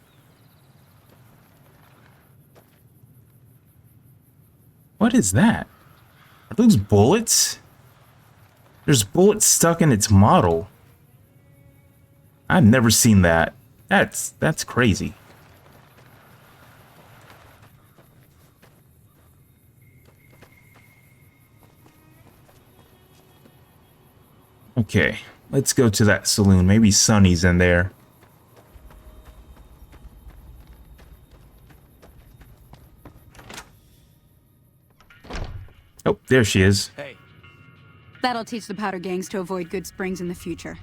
What is that? Are those bullets? There's bullets stuck in its model. I've never seen that. That's crazy. Okay, let's go to that saloon. Maybe Sonny's in there. Oh, there she is. Hey. That'll teach the powder gangs to avoid Goodsprings in the future.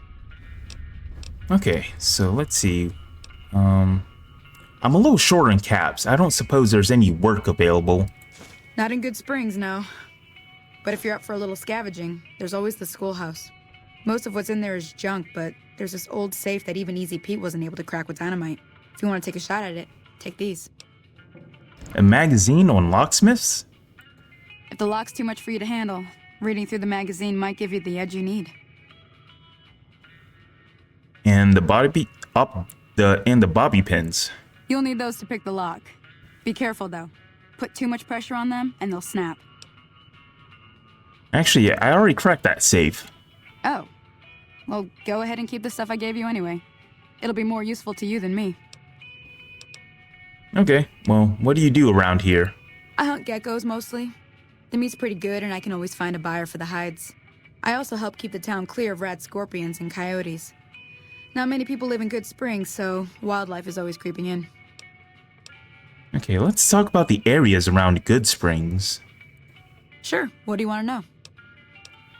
Okay, so let's see. I'm a little short on caps. I don't suppose there's any work available. Not in Goodsprings, no. But if you're up for a little scavenging, there's always the schoolhouse. Most of what's in there is junk, but there's this old safe that even Easy Pete wasn't able to crack with dynamite. If you want to take a shot at it, take these. A magazine on locksmiths? If the lock's too much for you to handle, reading through the magazine might give you the edge you need. And the bobby pins. You'll need those to pick the lock. Be careful though. Put too much pressure on them and they'll snap. Actually, I already cracked that safe. Oh. Well, go ahead and keep the stuff I gave you anyway. It'll be more useful to you than me. Okay, well, what do you do around here? I hunt geckos mostly. The meat's pretty good and I can always find a buyer for the hides. I also help keep the town clear of rat scorpions and coyotes. Not many people live in Goodsprings, so wildlife is always creeping in. Okay, let's talk about the areas around Goodsprings. Sure, what do you want to know?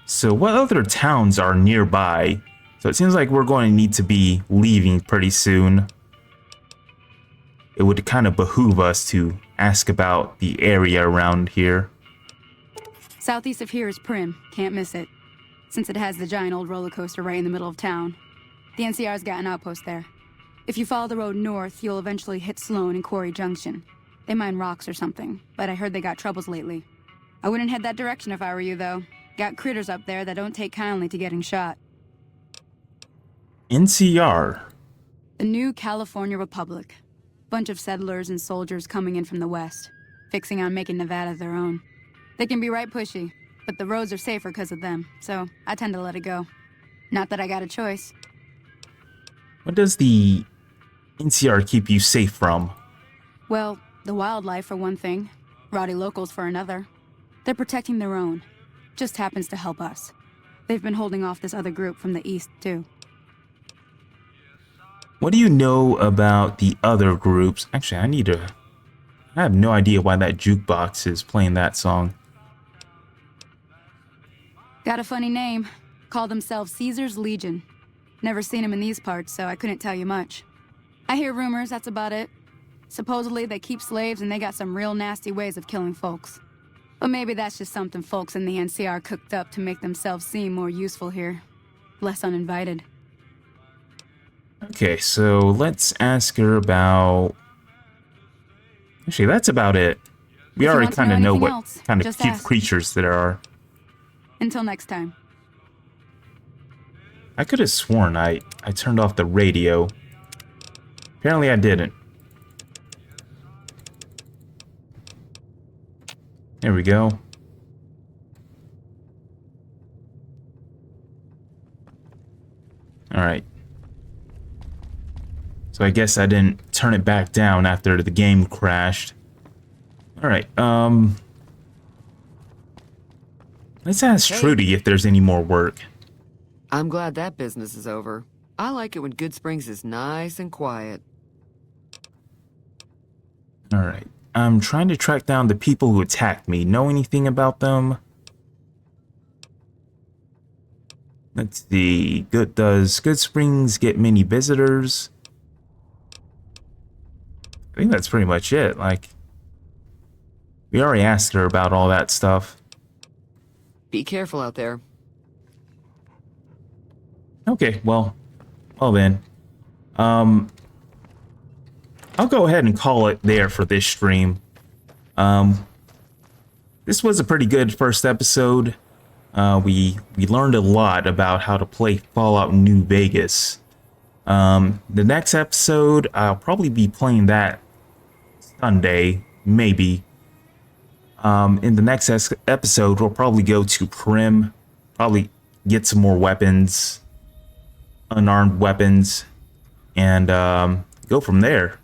So what other towns are nearby? So it seems like we're going to need to be leaving pretty soon. It would kind of behoove us to ask about the area around here. Southeast of here is Prim, can't miss it. Since it has the giant old roller coaster right in the middle of town. The NCR's got an outpost there. If you follow the road north, you'll eventually hit Sloan and Quarry Junction. They mine rocks or something, but I heard they got troubles lately. I wouldn't head that direction if I were you, though. Got critters up there that don't take kindly to getting shot. NCR? The New California Republic. Bunch of settlers and soldiers coming in from the west, fixing on making Nevada their own. They can be right pushy, but the roads are safer because of them, so I tend to let it go. Not that I got a choice. What does the NCR keep you safe from? Well, the wildlife for one thing, rowdy locals for another. They're protecting their own. Just happens to help us. They've been holding off this other group from the east, too. What do you know about the other groups? Actually, I have no idea why that jukebox is playing that song. Got a funny name. Call themselves Caesar's Legion. Never seen them in these parts, so I couldn't tell you much. I hear rumors, that's about it. Supposedly they keep slaves and they got some real nasty ways of killing folks. But maybe that's just something folks in the NCR cooked up to make themselves seem more useful here. Less uninvited. Okay, so let's ask her about... Actually, that's about it. We If you already want to know kind of know anything what else, kind of just cute ask. creatures there are. Until next time. I could have sworn I turned off the radio. Apparently I didn't. There we go. Alright. So I guess I didn't turn it back down after the game crashed. Alright, let's ask Trudy if there's any more work. I'm glad that business is over. I like it when Goodsprings is nice and quiet. Alright. I'm trying to track down the people who attacked me. Know anything about them? Let's see. Does Goodsprings get many visitors? I think that's pretty much it. Like, we already asked her about all that stuff. Be careful out there. Okay, well then. I'll go ahead and call it there for this stream. This was a pretty good first episode. We learned a lot about how to play Fallout New Vegas. The next episode, I'll probably be playing that Sunday, maybe. In the next episode, we'll probably go to Prim, probably get some more weapons, unarmed weapons, and go from there.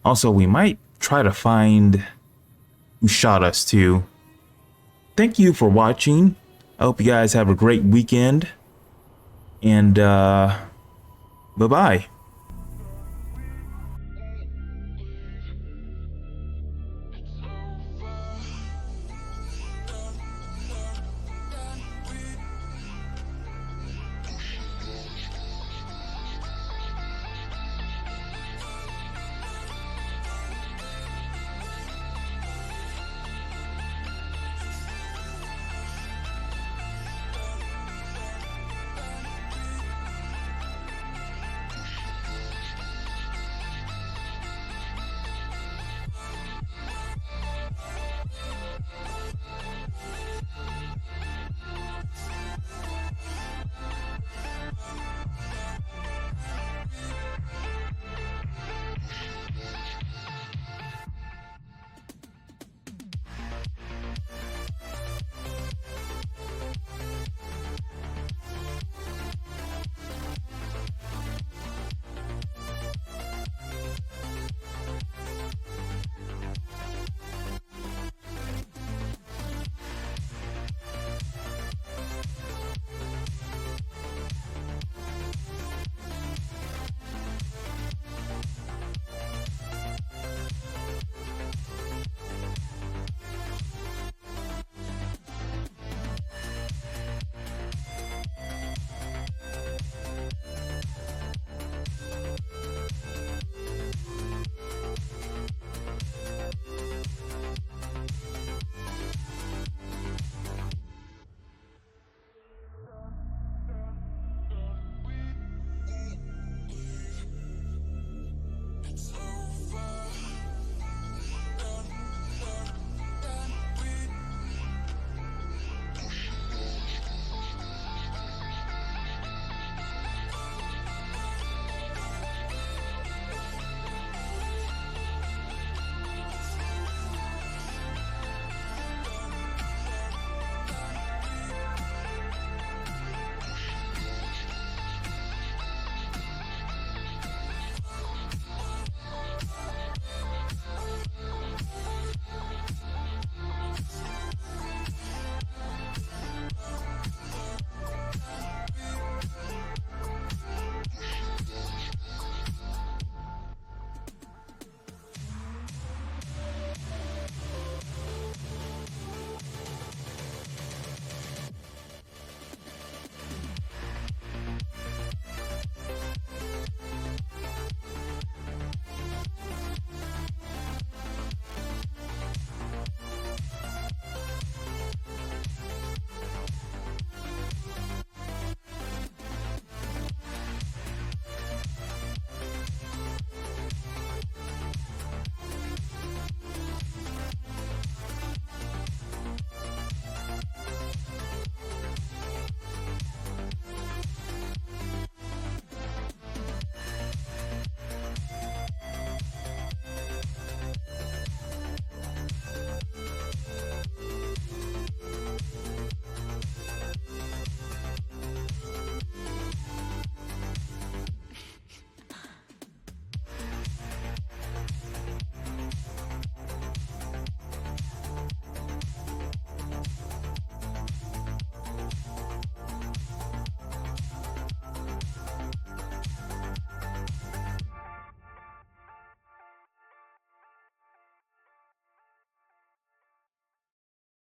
Also, we might try to find who shot us too. Thank you for watching. I hope you guys have a great weekend, and bye-bye.